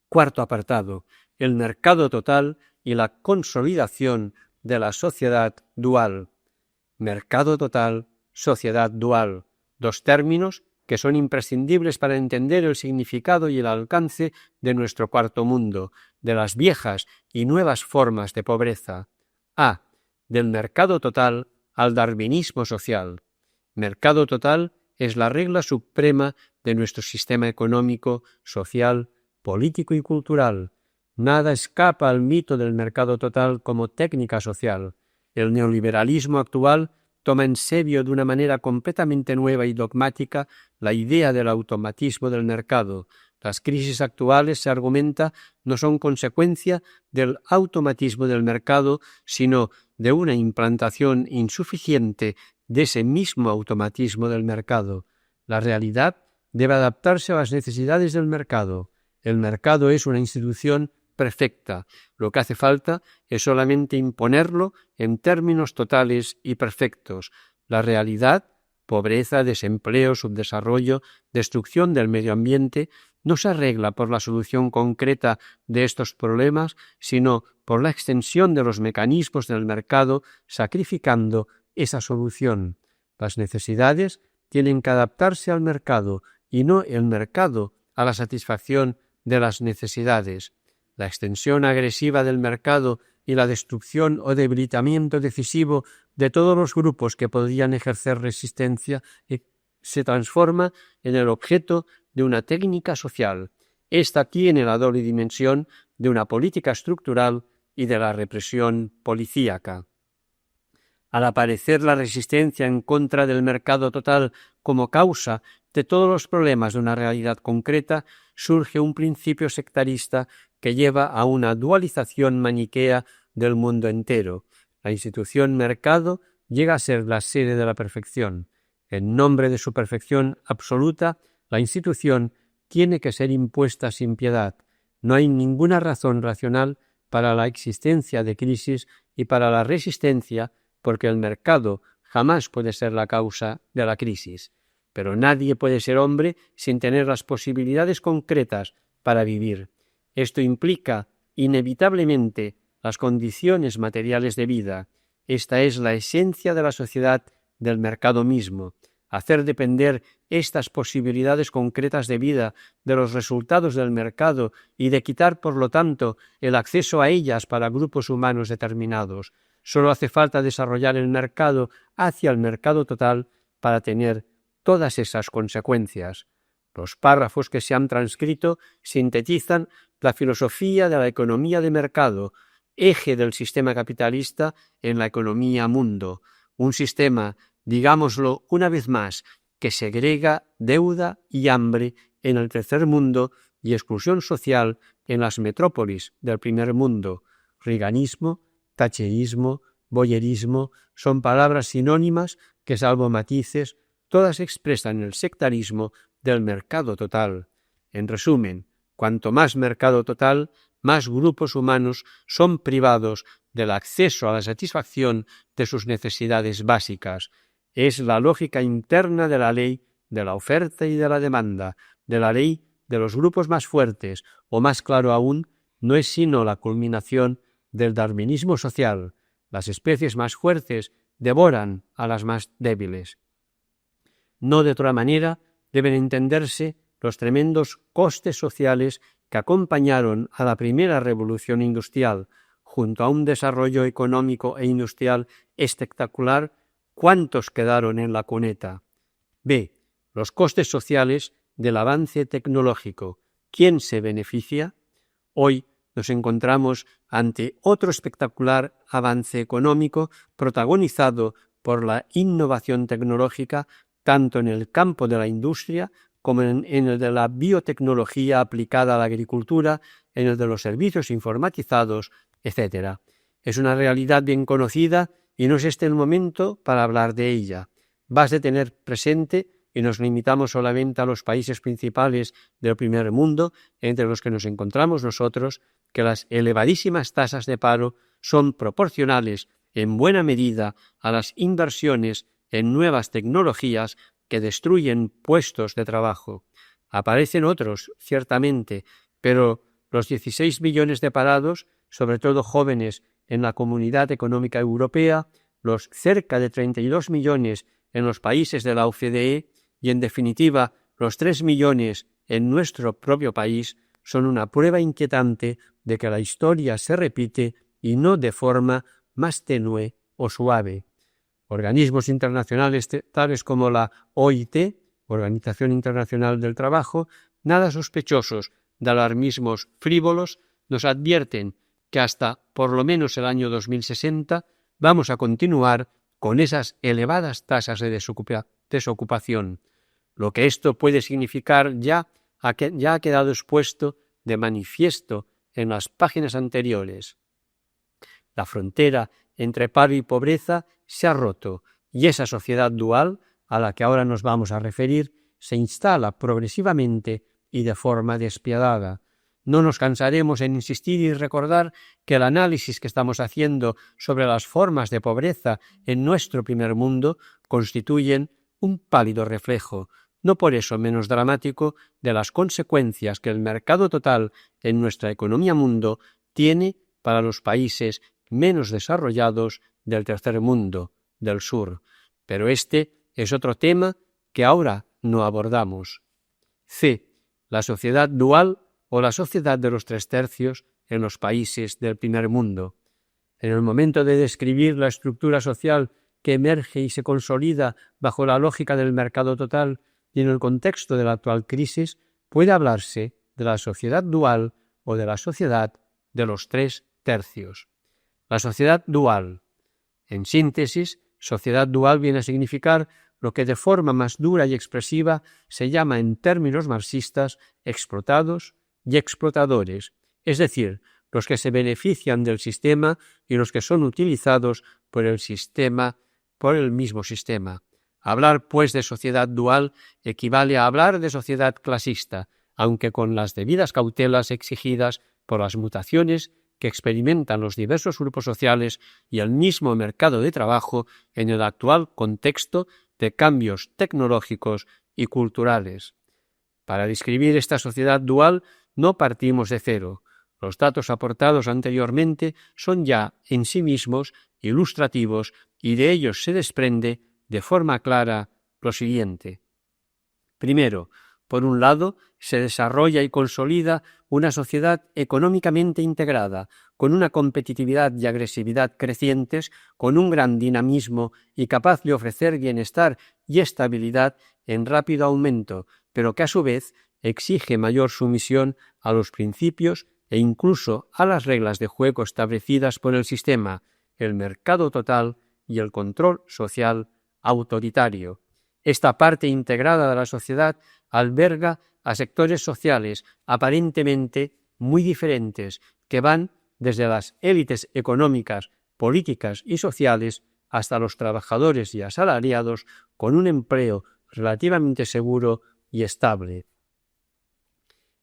Cuarto apartado: el mercado total y la consolidación de la sociedad dual. Mercado total, sociedad dual, dos términos que son imprescindibles para entender el significado y el alcance de nuestro cuarto mundo, de las viejas y nuevas formas de pobreza. A. Del mercado total al darwinismo social. Mercado total es la regla suprema de nuestro sistema económico, social, político y cultural. Nada escapa al mito del mercado total como técnica social. El neoliberalismo actual toma en serio de una manera completamente nueva y dogmática la idea del automatismo del mercado. Las crisis actuales, se argumenta, no son consecuencia del automatismo del mercado, sino de una implantación insuficiente de ese mismo automatismo del mercado. La realidad debe adaptarse a las necesidades del mercado. El mercado es una institución perfecta. Lo que hace falta es solamente imponerlo en términos totales y perfectos. La realidad, pobreza, desempleo, subdesarrollo, destrucción del medio ambiente, no se arregla por la solución concreta de estos problemas, sino por la extensión de los mecanismos del mercado, sacrificando esa solución. Las necesidades tienen que adaptarse al mercado y no el mercado a la satisfacción de las necesidades. La extensión agresiva del mercado y la destrucción o debilitamiento decisivo de todos los grupos que podían ejercer resistencia se transforma en el objeto de una técnica social. Esta tiene la doble dimensión de una política estructural y de la represión policíaca. Al aparecer la resistencia en contra del mercado total como causa de todos los problemas de una realidad concreta, surge un principio sectarista que lleva a una dualización maniquea del mundo entero. La institución mercado llega a ser la sede de la perfección. En nombre de su perfección absoluta, la institución tiene que ser impuesta sin piedad. No hay ninguna razón racional para la existencia de crisis y para la resistencia, porque el mercado jamás puede ser la causa de la crisis. Pero nadie puede ser hombre sin tener las posibilidades concretas para vivir. Esto implica, inevitablemente, las condiciones materiales de vida. Esta es la esencia de la sociedad del mercado mismo. Hacer depender estas posibilidades concretas de vida de los resultados del mercado y de quitar, por lo tanto, el acceso a ellas para grupos humanos determinados. Solo hace falta desarrollar el mercado hacia el mercado total para tener todas esas consecuencias. Los párrafos que se han transcrito sintetizan la filosofía de la economía de mercado, eje del sistema capitalista en la economía mundo, un sistema, digámoslo una vez más, que segrega deuda y hambre en el tercer mundo y exclusión social en las metrópolis del primer mundo. Reaganismo, thatcherismo, boyerismo son palabras sinónimas que, salvo matices, todas expresan el sectarismo del mercado total. En resumen, cuanto más mercado total, más grupos humanos son privados del acceso a la satisfacción de sus necesidades básicas. Es la lógica interna de la ley de la oferta y de la demanda, de la ley de los grupos más fuertes, o más claro aún, no es sino la culminación del darwinismo social. Las especies más fuertes devoran a las más débiles. No de otra manera deben entenderse los tremendos costes sociales que acompañaron a la primera revolución industrial, junto a un desarrollo económico e industrial espectacular. ¿Cuántos quedaron en la cuneta? B. Los costes sociales del avance tecnológico. ¿Quién se beneficia? Hoy nos encontramos ante otro espectacular avance económico protagonizado por la innovación tecnológica tanto en el campo de la industria como en el de la biotecnología aplicada a la agricultura, en el de los servicios informatizados, etc. Es una realidad bien conocida y no es este el momento para hablar de ella. Basta tener presente, y nos limitamos solamente a los países principales del primer mundo, entre los que nos encontramos nosotros, que las elevadísimas tasas de paro son proporcionales en buena medida a las inversiones en nuevas tecnologías que destruyen puestos de trabajo. Aparecen otros, ciertamente, pero los 16 millones de parados, sobre todo jóvenes, en la Comunidad Económica Europea, los cerca de 32 millones en los países de la OCDE y, en definitiva, los 3 millones en nuestro propio país, son una prueba inquietante de que la historia se repite y no de forma más tenue o suave. Organismos internacionales tales como la OIT, Organización Internacional del Trabajo, nada sospechosos de alarmismos frívolos, nos advierten que hasta por lo menos el año 2060 vamos a continuar con esas elevadas tasas de desocupación. Lo que esto puede significar ya ha quedado expuesto de manifiesto en las páginas anteriores. La frontera entre paro y pobreza se ha roto y esa sociedad dual, a la que ahora nos vamos a referir, se instala progresivamente y de forma despiadada. No nos cansaremos en insistir y recordar que el análisis que estamos haciendo sobre las formas de pobreza en nuestro primer mundo constituyen un pálido reflejo, no por eso menos dramático, de las consecuencias que el mercado total en nuestra economía mundo tiene para los países menos desarrollados del tercer mundo, del sur. Pero este es otro tema que ahora no abordamos. C. La sociedad dual o la sociedad de los 3/3 en los países del primer mundo. En el momento de describir la estructura social que emerge y se consolida bajo la lógica del mercado total y en el contexto de la actual crisis, puede hablarse de la sociedad dual o de la sociedad de los 3/3. La sociedad dual. En síntesis, sociedad dual viene a significar lo que de forma más dura y expresiva se llama en términos marxistas explotados y explotadores, es decir, los que se benefician del sistema y los que son utilizados por el mismo sistema. Hablar, pues, de sociedad dual equivale a hablar de sociedad clasista, aunque con las debidas cautelas exigidas por las mutaciones que experimentan los diversos grupos sociales y el mismo mercado de trabajo en el actual contexto de cambios tecnológicos y culturales. Para describir esta sociedad dual no partimos de cero. Los datos aportados anteriormente son ya en sí mismos ilustrativos y de ellos se desprende de forma clara lo siguiente. Primero, por un lado, se desarrolla y consolida una sociedad económicamente integrada, con una competitividad y agresividad crecientes, con un gran dinamismo y capaz de ofrecer bienestar y estabilidad en rápido aumento, pero que a su vez exige mayor sumisión a los principios e incluso a las reglas de juego establecidas por el sistema, el mercado total y el control social autoritario. Esta parte integrada de la sociedad alberga a sectores sociales aparentemente muy diferentes que van desde las élites económicas, políticas y sociales hasta los trabajadores y asalariados con un empleo relativamente seguro y estable.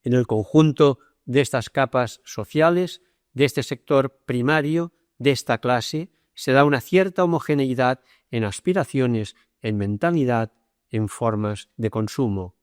En el conjunto de estas capas sociales, de este sector primario, de esta clase, se da una cierta homogeneidad en aspiraciones, en mentalidad, en formas de consumo.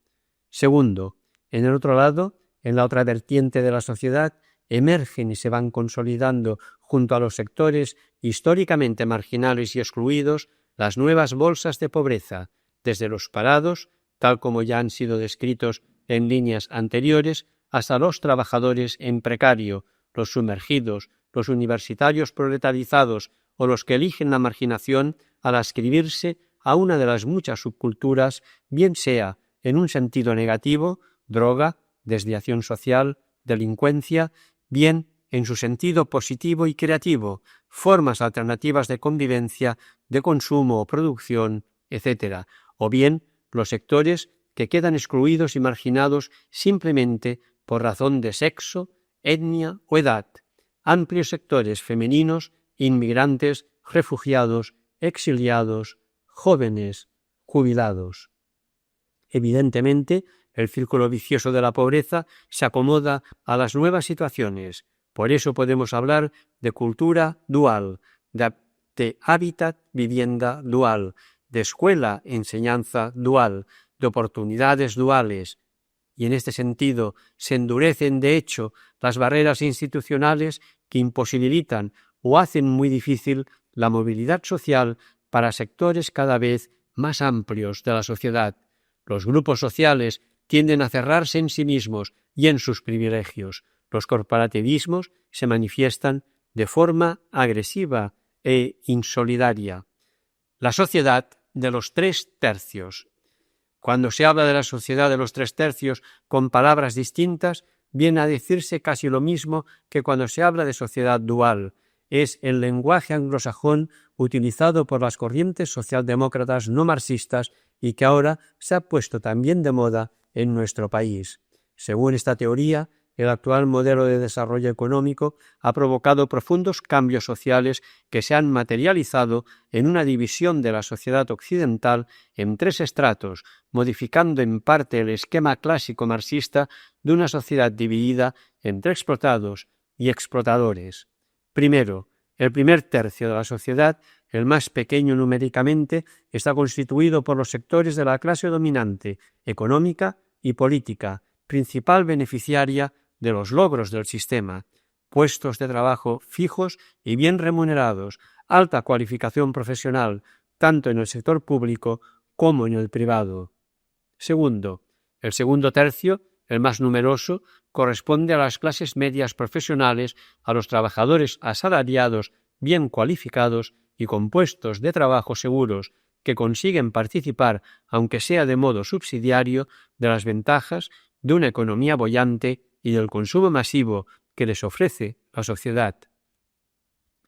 Segundo, en el otro lado, en la otra vertiente de la sociedad, emergen y se van consolidando junto a los sectores históricamente marginales y excluidos las nuevas bolsas de pobreza, desde los parados, tal como ya han sido descritos en líneas anteriores, hasta los trabajadores en precario, los sumergidos, los universitarios proletarizados o los que eligen la marginación al adscribirse a una de las muchas subculturas, bien sea en un sentido negativo, droga, desviación social, delincuencia, bien en su sentido positivo y creativo, formas alternativas de convivencia, de consumo o producción, etc., o bien los sectores que quedan excluidos y marginados simplemente por razón de sexo, etnia o edad, amplios sectores femeninos, inmigrantes, refugiados, exiliados, jóvenes, jubilados. Evidentemente, el círculo vicioso de la pobreza se acomoda a las nuevas situaciones. Por eso podemos hablar de cultura dual, de hábitat, vivienda dual, de escuela, enseñanza dual, de oportunidades duales. Y en este sentido se endurecen, de hecho, las barreras institucionales que imposibilitan o hacen muy difícil la movilidad social para sectores cada vez más amplios de la sociedad. Los grupos sociales tienden a cerrarse en sí mismos y en sus privilegios. Los corporativismos se manifiestan de forma agresiva e insolidaria. La sociedad de los 3/3. Cuando se habla de la sociedad de los 3/3 con palabras distintas, viene a decirse casi lo mismo que cuando se habla de sociedad dual. Es el lenguaje anglosajón utilizado por las corrientes socialdemócratas no marxistas y que ahora se ha puesto también de moda en nuestro país. Según esta teoría, el actual modelo de desarrollo económico ha provocado profundos cambios sociales que se han materializado en una división de la sociedad occidental en 3 estratos, modificando en parte el esquema clásico marxista de una sociedad dividida entre explotados y explotadores. Primero, el primer tercio de la sociedad, el más pequeño numéricamente, está constituido por los sectores de la clase dominante, económica y política, principal beneficiaria de los logros del sistema, puestos de trabajo fijos y bien remunerados, alta cualificación profesional, tanto en el sector público como en el privado. Segundo, el segundo tercio, el más numeroso, corresponde a las clases medias profesionales, a los trabajadores asalariados bien cualificados y con puestos de trabajo seguros, que consiguen participar, aunque sea de modo subsidiario, de las ventajas de una economía boyante y del consumo masivo que les ofrece la sociedad.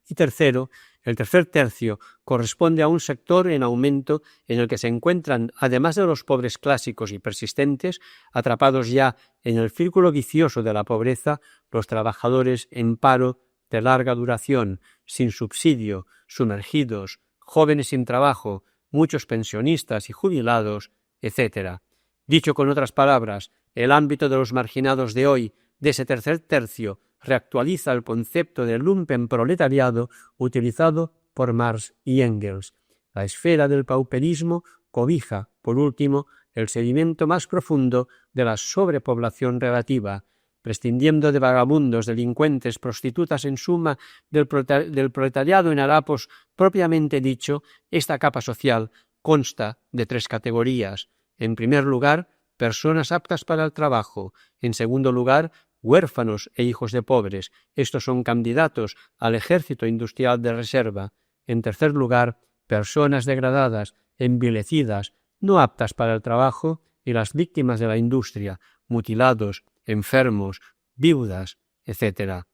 Y tercero, el tercer tercio corresponde a un sector en aumento en el que se encuentran, además de los pobres clásicos y persistentes, atrapados ya en el círculo vicioso de la pobreza, los trabajadores en paro de larga duración, sin subsidio, sumergidos, jóvenes sin trabajo, muchos pensionistas y jubilados, etc. Dicho con otras palabras, el ámbito de los marginados de hoy, de ese tercer tercio, reactualiza el concepto de lumpenproletariado utilizado por Marx y Engels. La esfera del pauperismo cobija, por último, el sedimento más profundo de la sobrepoblación relativa, prescindiendo de vagabundos, delincuentes, prostitutas, en suma, del proletariado en harapos propiamente dicho. Esta capa social consta de 3 categorías. En primer lugar, personas aptas para el trabajo. En segundo lugar, huérfanos e hijos de pobres. Estos son candidatos al ejército industrial de reserva. En tercer lugar, personas degradadas, envilecidas, no aptas para el trabajo, y las víctimas de la industria, mutilados, enfermos, viudas, etc.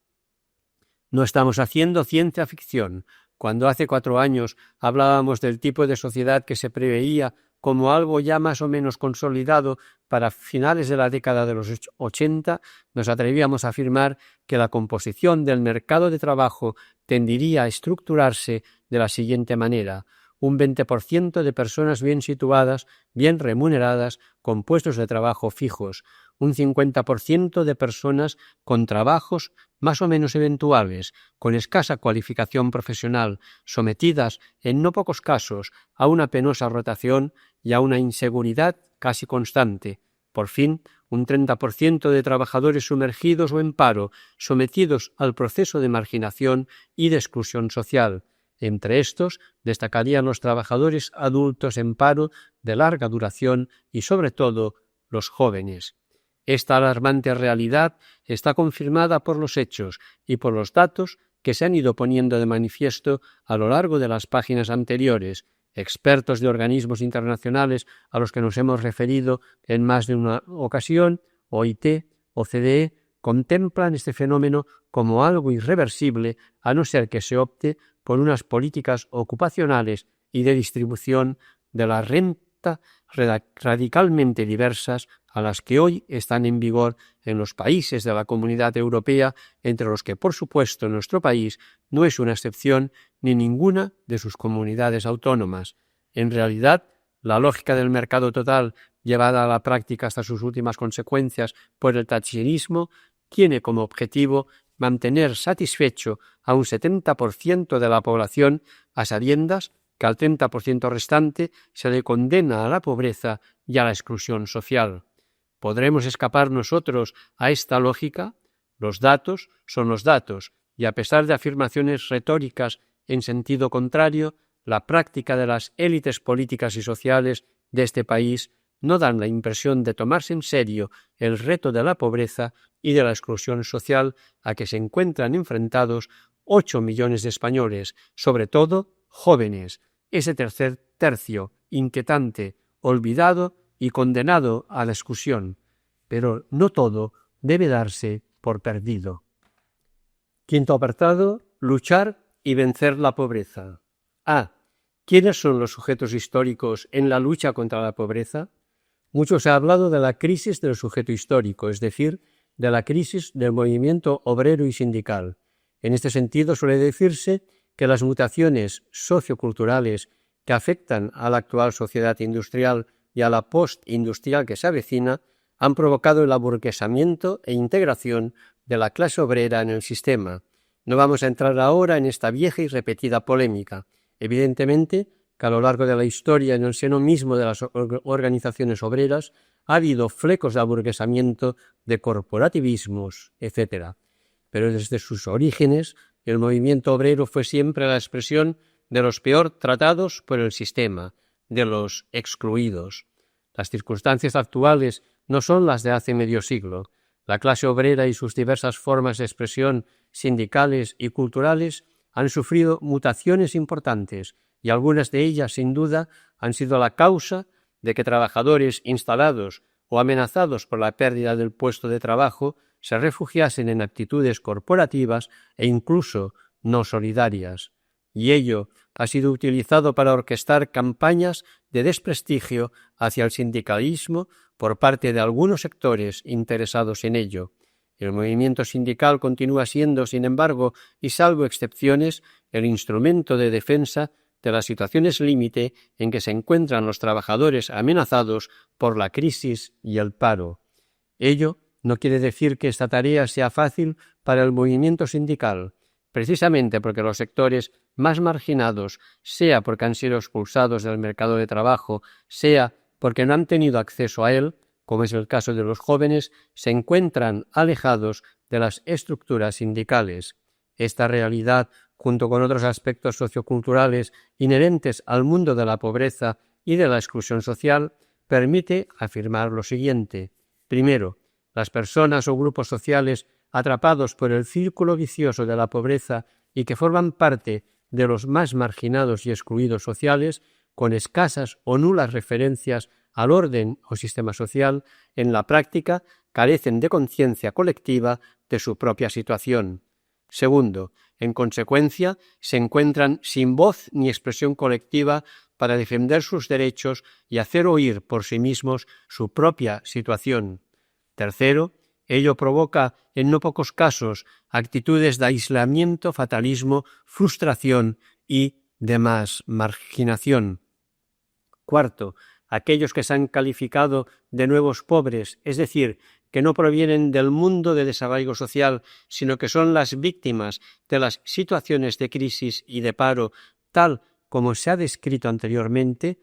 No estamos haciendo ciencia ficción. Cuando hace 4 años hablábamos del tipo de sociedad que se preveía como algo ya más o menos consolidado para finales de la década de los 80, nos atrevíamos a afirmar que la composición del mercado de trabajo tendiría a estructurarse de la siguiente manera: un 20% de personas bien situadas, bien remuneradas, con puestos de trabajo fijos, un 50% de personas con trabajos más o menos eventuales, con escasa cualificación profesional, sometidas, en no pocos casos, a una penosa rotación y a una inseguridad casi constante. Por fin, un 30% de trabajadores sumergidos o en paro, sometidos al proceso de marginación y de exclusión social. Entre estos destacarían los trabajadores adultos en paro de larga duración y, sobre todo, los jóvenes. Esta alarmante realidad está confirmada por los hechos y por los datos que se han ido poniendo de manifiesto a lo largo de las páginas anteriores. Expertos de organismos internacionales a los que nos hemos referido en más de una ocasión, OIT, OCDE, contemplan este fenómeno como algo irreversible, a no ser que se opte por unas políticas ocupacionales y de distribución de la renta radicalmente diversas a las que hoy están en vigor en los países de la Comunidad Europea, entre los que, por supuesto, nuestro país no es una excepción, ni ninguna de sus comunidades autónomas. En realidad, la lógica del mercado total, llevada a la práctica hasta sus últimas consecuencias por el thatcherismo, tiene como objetivo mantener satisfecho a un 70% de la población, a sabiendas que al 30% restante se le condena a la pobreza y a la exclusión social. ¿Podremos escapar nosotros a esta lógica? Los datos son los datos, y a pesar de afirmaciones retóricas en sentido contrario, la práctica de las élites políticas y sociales de este país no dan la impresión de tomarse en serio el reto de la pobreza y de la exclusión social a que se encuentran enfrentados 8 millones de españoles, sobre todo jóvenes, ese tercer tercio inquietante, olvidado y condenado a la exclusión. Pero no todo debe darse por perdido. Quinto apartado: luchar y vencer la pobreza. A. ¿Quiénes son los sujetos históricos en la lucha contra la pobreza? Mucho se ha hablado de la crisis del sujeto histórico, es decir, de la crisis del movimiento obrero y sindical. En este sentido suele decirse que las mutaciones socioculturales que afectan a la actual sociedad industrial y a la postindustrial que se avecina han provocado el aburguesamiento e integración de la clase obrera en el sistema. No vamos a entrar ahora en esta vieja y repetida polémica. Evidentemente que a lo largo de la historia, en el seno mismo de las organizaciones obreras, ha habido flecos de aburguesamiento, de corporativismos, etc. Pero desde sus orígenes, el movimiento obrero fue siempre la expresión de los peor tratados por el sistema, de los excluidos. Las circunstancias actuales no son las de hace medio siglo. La clase obrera y sus diversas formas de expresión sindicales y culturales han sufrido mutaciones importantes, y algunas de ellas, sin duda, han sido la causa de que trabajadores instalados o amenazados por la pérdida del puesto de trabajo se refugiasen en actitudes corporativas e incluso no solidarias. Y ello ha sido utilizado para orquestar campañas de desprestigio hacia el sindicalismo por parte de algunos sectores interesados en ello. El movimiento sindical continúa siendo, sin embargo, y salvo excepciones, el instrumento de defensa de las situaciones límite en que se encuentran los trabajadores amenazados por la crisis y el paro. Ello no quiere decir que esta tarea sea fácil para el movimiento sindical, precisamente porque los sectores más marginados, sea porque han sido expulsados del mercado de trabajo, sea porque no han tenido acceso a él, como es el caso de los jóvenes, se encuentran alejados de las estructuras sindicales. Esta realidad, junto con otros aspectos socioculturales inherentes al mundo de la pobreza y de la exclusión social, permite afirmar lo siguiente. Primero, las personas o grupos sociales atrapados por el círculo vicioso de la pobreza y que forman parte de los más marginados y excluidos sociales, con escasas o nulas referencias al orden o sistema social, en la práctica carecen de conciencia colectiva de su propia situación. Segundo, en consecuencia, se encuentran sin voz ni expresión colectiva para defender sus derechos y hacer oír por sí mismos su propia situación. Tercero, ello provoca, en no pocos casos, actitudes de aislamiento, fatalismo, frustración y demás marginación. Cuarto, aquellos que se han calificado de nuevos pobres, es decir, que no provienen del mundo de desarraigo social, sino que son las víctimas de las situaciones de crisis y de paro, tal como se ha descrito anteriormente,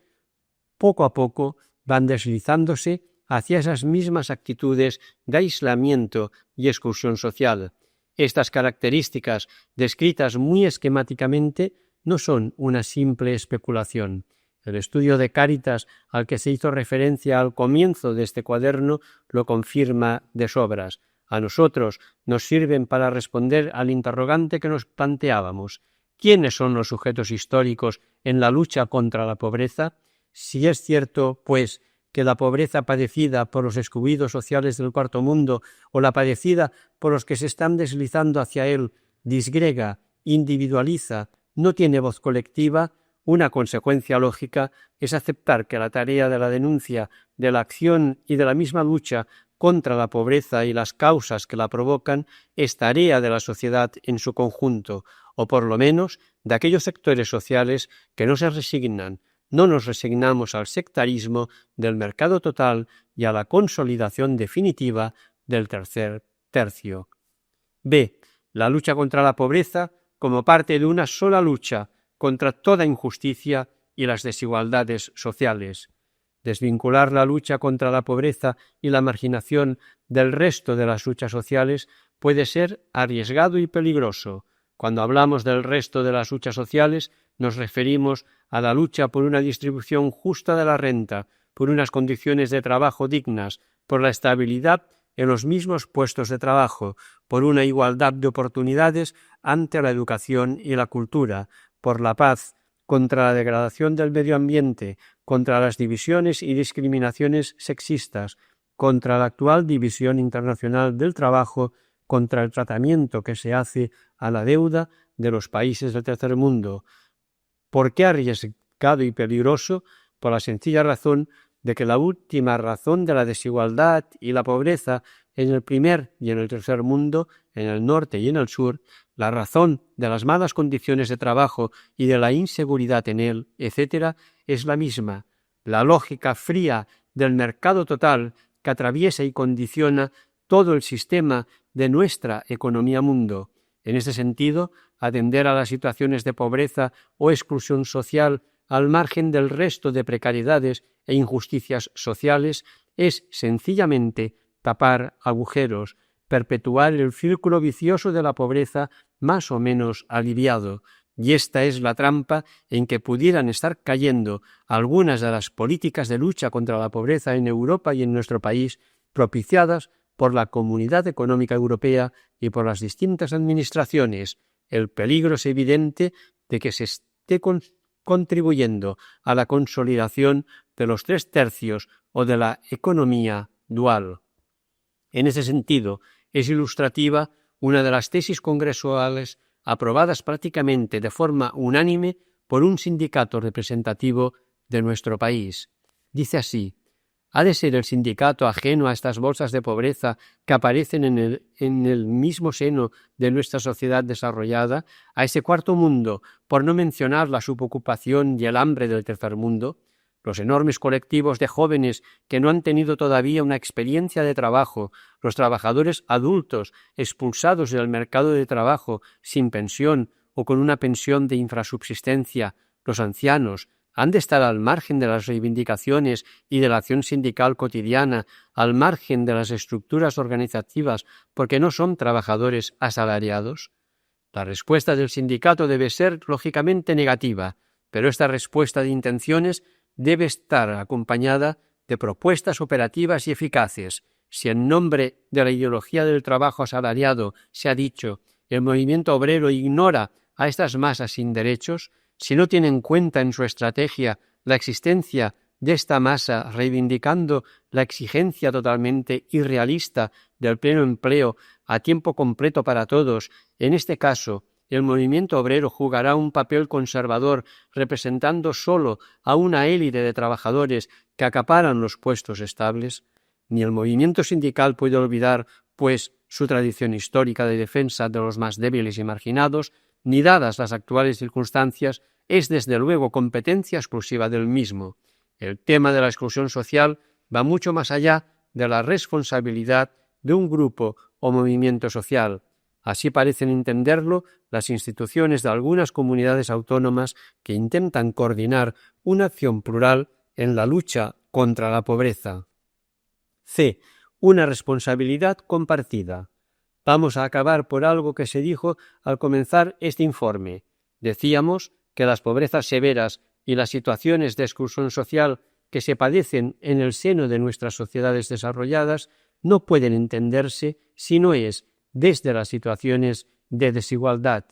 poco a poco van deslizándose hacia esas mismas actitudes de aislamiento y exclusión social. Estas características, descritas muy esquemáticamente, no son una simple especulación. El estudio de Cáritas al que se hizo referencia al comienzo de este cuaderno lo confirma de sobras. A nosotros nos sirven para responder al interrogante que nos planteábamos. ¿Quiénes son los sujetos históricos en la lucha contra la pobreza? Si es cierto, pues, que la pobreza padecida por los excluidos sociales del Cuarto Mundo o la padecida por los que se están deslizando hacia él disgrega, individualiza, no tiene voz colectiva, una consecuencia lógica es aceptar que la tarea de la denuncia, de la acción y de la misma lucha contra la pobreza y las causas que la provocan es tarea de la sociedad en su conjunto, o por lo menos de aquellos sectores sociales que no se resignan. No nos resignamos al sectarismo del mercado total y a la consolidación definitiva del tercer tercio. B. La lucha contra la pobreza como parte de una sola lucha contra toda injusticia y las desigualdades sociales. Desvincular la lucha contra la pobreza y la marginación del resto de las luchas sociales puede ser arriesgado y peligroso. Cuando hablamos del resto de las luchas sociales, nos referimos a la lucha por una distribución justa de la renta, por unas condiciones de trabajo dignas, por la estabilidad en los mismos puestos de trabajo, por una igualdad de oportunidades ante la educación y la cultura, por la paz, contra la degradación del medio ambiente, contra las divisiones y discriminaciones sexistas, contra la actual división internacional del trabajo, contra el tratamiento que se hace a la deuda de los países del tercer mundo. ¿Por qué arriesgado y peligroso? Por la sencilla razón de que la última razón de la desigualdad y la pobreza en el primer y en el tercer mundo, en el norte y en el sur, la razón de las malas condiciones de trabajo y de la inseguridad en él, etc., es la misma, la lógica fría del mercado total que atraviesa y condiciona todo el sistema de nuestra economía mundo. En este sentido, atender a las situaciones de pobreza o exclusión social al margen del resto de precariedades e injusticias sociales es sencillamente tapar agujeros, perpetuar el círculo vicioso de la pobreza más o menos aliviado, y esta es la trampa en que pudieran estar cayendo algunas de las políticas de lucha contra la pobreza en Europa y en nuestro país, propiciadas por la Comunidad Económica Europea y por las distintas administraciones. El peligro es evidente de que se esté contribuyendo a la consolidación de los 3 tercios o de la economía dual. En ese sentido, es ilustrativa una de las tesis congresuales aprobadas prácticamente de forma unánime por un sindicato representativo de nuestro país. Dice así: ¿ha de ser el sindicato ajeno a estas bolsas de pobreza que aparecen en el mismo seno de nuestra sociedad desarrollada, a ese cuarto mundo, por no mencionar la subocupación y el hambre del tercer mundo? los enormes colectivos de jóvenes que no han tenido todavía una experiencia de trabajo, los trabajadores adultos expulsados del mercado de trabajo sin pensión o con una pensión de infrasubsistencia, los ancianos, han de estar al margen de las reivindicaciones y de la acción sindical cotidiana, al margen de las estructuras organizativas, porque no son trabajadores asalariados. La respuesta del sindicato debe ser, lógicamente, negativa, pero esta respuesta de intenciones debe estar acompañada de propuestas operativas y eficaces. Si en nombre de la ideología del trabajo asalariado se ha dicho el movimiento obrero ignora a estas masas sin derechos, si no tiene en cuenta en su estrategia la existencia de esta masa reivindicando la exigencia totalmente irrealista del pleno empleo a tiempo completo para todos, en este caso el movimiento obrero jugará un papel conservador representando solo a una élite de trabajadores que acaparan los puestos estables. Ni el movimiento sindical puede olvidar, pues, su tradición histórica de defensa de los más débiles y marginados, ni dadas las actuales circunstancias, es desde luego competencia exclusiva del mismo. El tema de la exclusión social va mucho más allá de la responsabilidad de un grupo o movimiento social. Así parecen entenderlo las instituciones de algunas comunidades autónomas que intentan coordinar una acción plural en la lucha contra la pobreza. C. Una responsabilidad compartida. Vamos a acabar por algo que se dijo al comenzar este informe. Decíamos que las pobrezas severas y las situaciones de exclusión social que se padecen en el seno de nuestras sociedades desarrolladas no pueden entenderse si no es desde las situaciones de desigualdad.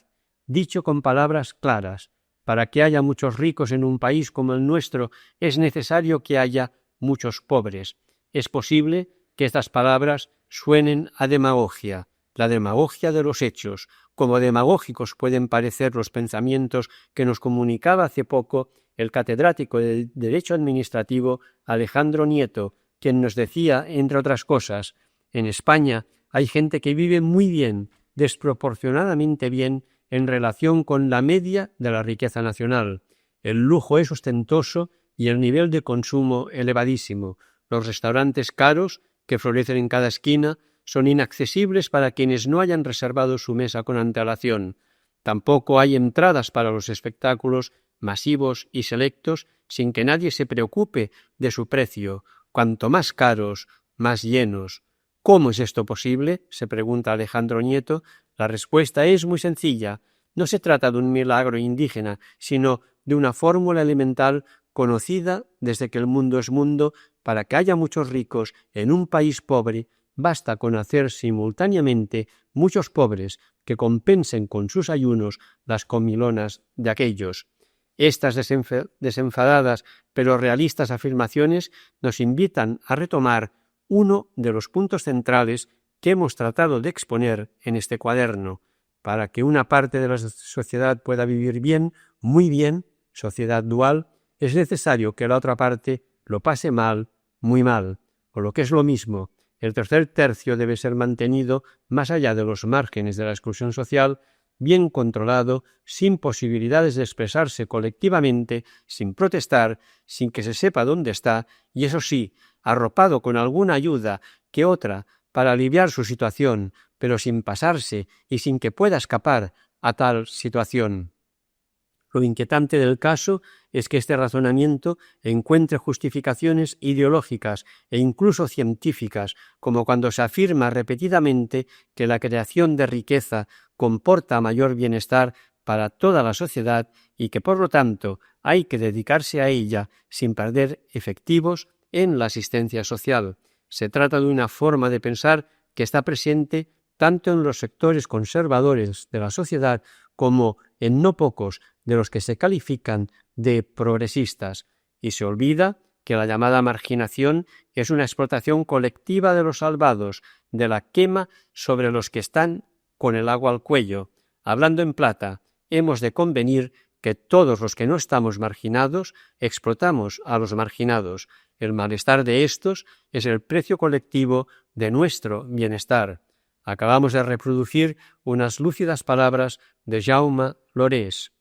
Dicho con palabras claras, para que haya muchos ricos en un país como el nuestro, es necesario que haya muchos pobres. Es posible que estas palabras suenen a demagogia, la demagogia de los hechos, como demagógicos pueden parecer los pensamientos que nos comunicaba hace poco el catedrático de Derecho Administrativo Alejandro Nieto, quien nos decía, entre otras cosas, en España hay gente que vive muy bien, desproporcionadamente bien, en relación con la media de la riqueza nacional. El lujo es ostentoso y el nivel de consumo elevadísimo. Los restaurantes caros, que florecen en cada esquina, son inaccesibles para quienes no hayan reservado su mesa con antelación. Tampoco hay entradas para los espectáculos masivos y selectos sin que nadie se preocupe de su precio. Cuanto más caros, más llenos. ¿Cómo es esto posible?, se pregunta Alejandro Nieto. La respuesta es muy sencilla. No se trata de un milagro indígena, sino de una fórmula elemental conocida desde que el mundo es mundo. Para que haya muchos ricos en un país pobre, basta con hacer simultáneamente muchos pobres que compensen con sus ayunos las comilonas de aquellos. Estas desenfadadas pero realistas afirmaciones nos invitan a retomar uno de los puntos centrales que hemos tratado de exponer en este cuaderno. Para que una parte de la sociedad pueda vivir bien, muy bien, sociedad dual, es necesario que la otra parte lo pase mal, muy mal, o lo que es lo mismo, el tercer tercio debe ser mantenido más allá de los márgenes de la exclusión social, bien controlado, sin posibilidades de expresarse colectivamente, sin protestar, sin que se sepa dónde está, y eso sí, arropado con alguna ayuda que otra para aliviar su situación, pero sin pasarse y sin que pueda escapar a tal situación. Lo inquietante del caso es que este razonamiento encuentre justificaciones ideológicas e incluso científicas, como cuando se afirma repetidamente que la creación de riqueza comporta mayor bienestar para toda la sociedad y que, por lo tanto, hay que dedicarse a ella sin perder efectivos en la asistencia social. Se trata de una forma de pensar que está presente tanto en los sectores conservadores de la sociedad como en no pocos de los que se califican de progresistas, y se olvida que la llamada marginación es una explotación colectiva de los salvados, de la quema sobre los que están con el agua al cuello. Hablando en plata, hemos de convenir que todos los que no estamos marginados explotamos a los marginados. El malestar de estos es el precio colectivo de nuestro bienestar. Acabamos de reproducir unas lúcidas palabras de Jaume Llorés.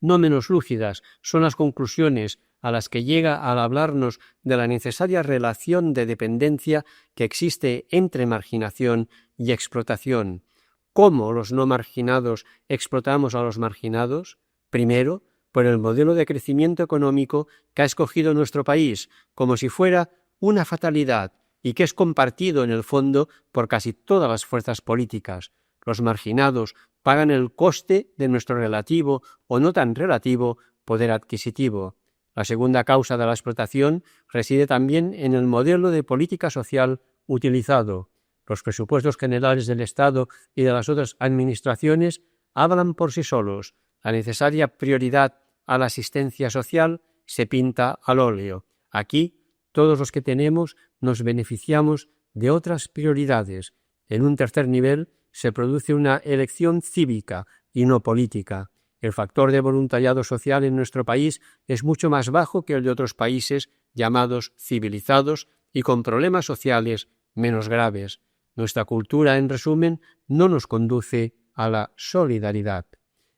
No menos lúcidas son las conclusiones a las que llega al hablarnos de la necesaria relación de dependencia que existe entre marginación y explotación. ¿Cómo los no marginados explotamos a los marginados? Primero, por el modelo de crecimiento económico que ha escogido nuestro país, como si fuera una fatalidad y que es compartido en el fondo por casi todas las fuerzas políticas. Los marginados pagan el coste de nuestro relativo o no tan relativo poder adquisitivo. La segunda causa de la explotación reside también en el modelo de política social utilizado. Los presupuestos generales del Estado y de las otras administraciones hablan por sí solos. La necesaria prioridad a la asistencia social se pinta al óleo. Aquí, todos los que tenemos nos beneficiamos de otras prioridades. En un tercer nivel se produce una elección cívica y no política. El factor de voluntariado social en nuestro país es mucho más bajo que el de otros países llamados civilizados y con problemas sociales menos graves. Nuestra cultura, en resumen, no nos conduce a la solidaridad.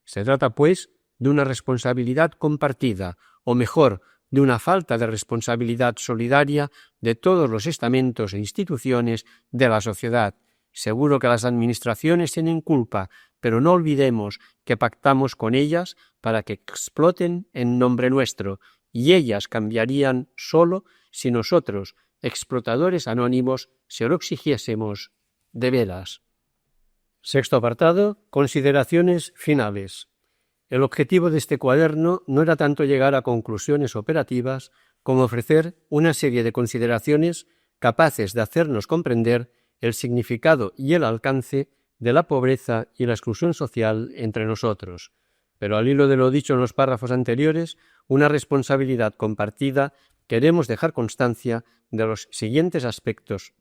Se trata, pues, de una responsabilidad compartida, o mejor, de una falta de responsabilidad solidaria de todos los estamentos e instituciones de la sociedad. Seguro que las administraciones tienen culpa, pero no olvidemos que pactamos con ellas para que exploten en nombre nuestro, y ellas cambiarían solo si nosotros, explotadores anónimos, se lo exigiésemos de veras. Sexto apartado, consideraciones finales. El objetivo de este cuaderno no era tanto llegar a conclusiones operativas como ofrecer una serie de consideraciones capaces de hacernos comprender el significado y el alcance de la pobreza y la exclusión social entre nosotros. Pero al hilo de lo dicho en los párrafos anteriores, una responsabilidad compartida, queremos dejar constancia de los siguientes aspectos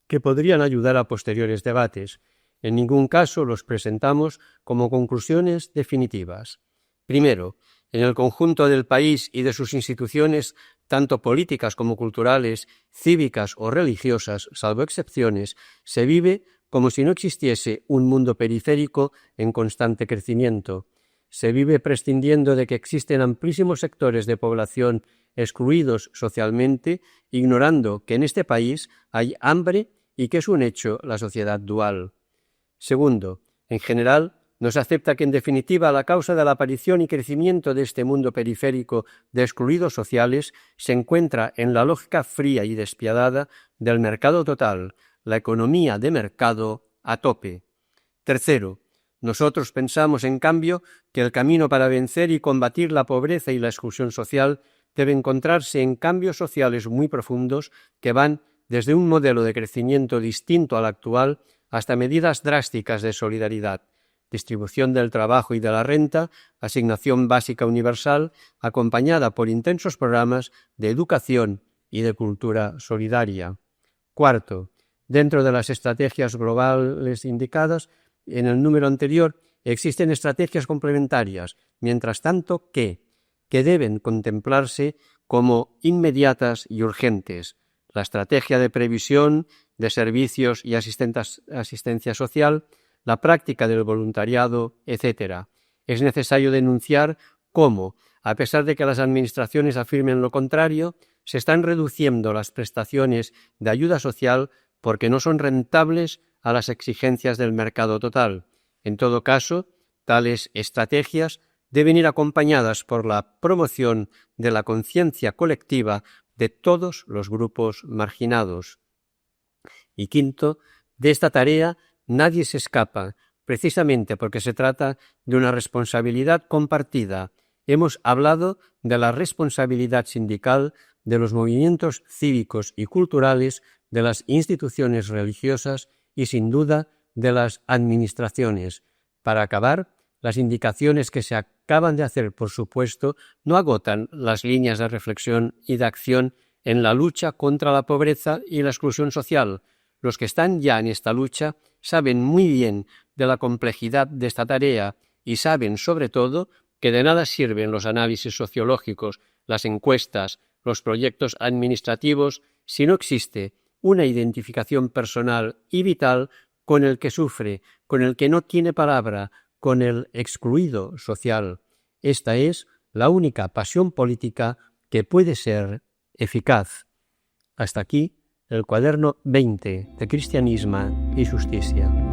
que podrían ayudar a posteriores debates. En ningún caso los presentamos como conclusiones definitivas. Primero, en el conjunto del país y de sus instituciones, tanto políticas como culturales, cívicas o religiosas, salvo excepciones, se vive como si no existiese un mundo periférico en constante crecimiento. Se vive prescindiendo de que existen amplísimos sectores de población excluidos socialmente, ignorando que en este país hay hambre y que es un hecho la sociedad dual. Segundo, en general, no se acepta que en definitiva la causa de la aparición y crecimiento de este mundo periférico de excluidos sociales se encuentra en la lógica fría y despiadada del mercado total, la economía de mercado a tope. Tercero, nosotros pensamos en cambio que el camino para vencer y combatir la pobreza y la exclusión social debe encontrarse en cambios sociales muy profundos que van desde un modelo de crecimiento distinto al actual hasta medidas drásticas de solidaridad, distribución del trabajo y de la renta, asignación básica universal, acompañada por intensos programas de educación y de cultura solidaria. Cuarto, dentro de las estrategias globales indicadas en el número anterior, existen estrategias complementarias, mientras tanto que deben contemplarse como inmediatas y urgentes. La estrategia de previsión, de servicios y asistencia social, la práctica del voluntariado, etc. Es necesario denunciar cómo, a pesar de que las administraciones afirmen lo contrario, se están reduciendo las prestaciones de ayuda social porque no son rentables a las exigencias del mercado total. En todo caso, tales estrategias deben ir acompañadas por la promoción de la conciencia colectiva de todos los grupos marginados. Y quinto, de esta tarea nadie se escapa, precisamente porque se trata de una responsabilidad compartida. Hemos hablado de la responsabilidad sindical, de los movimientos cívicos y culturales, de las instituciones religiosas y, sin duda, de las administraciones. Para acabar, las indicaciones que se acaban de hacer, por supuesto, no agotan las líneas de reflexión y de acción en la lucha contra la pobreza y la exclusión social. Los que están ya en esta lucha saben muy bien de la complejidad de esta tarea y saben, sobre todo, que de nada sirven los análisis sociológicos, las encuestas, los proyectos administrativos, si no existe una identificación personal y vital con el que sufre, con el que no tiene palabra, con el excluido social. Esta es la única pasión política que que puede ser eficaz. Hasta aquí el cuaderno 20 de Cristianisme y Justicia.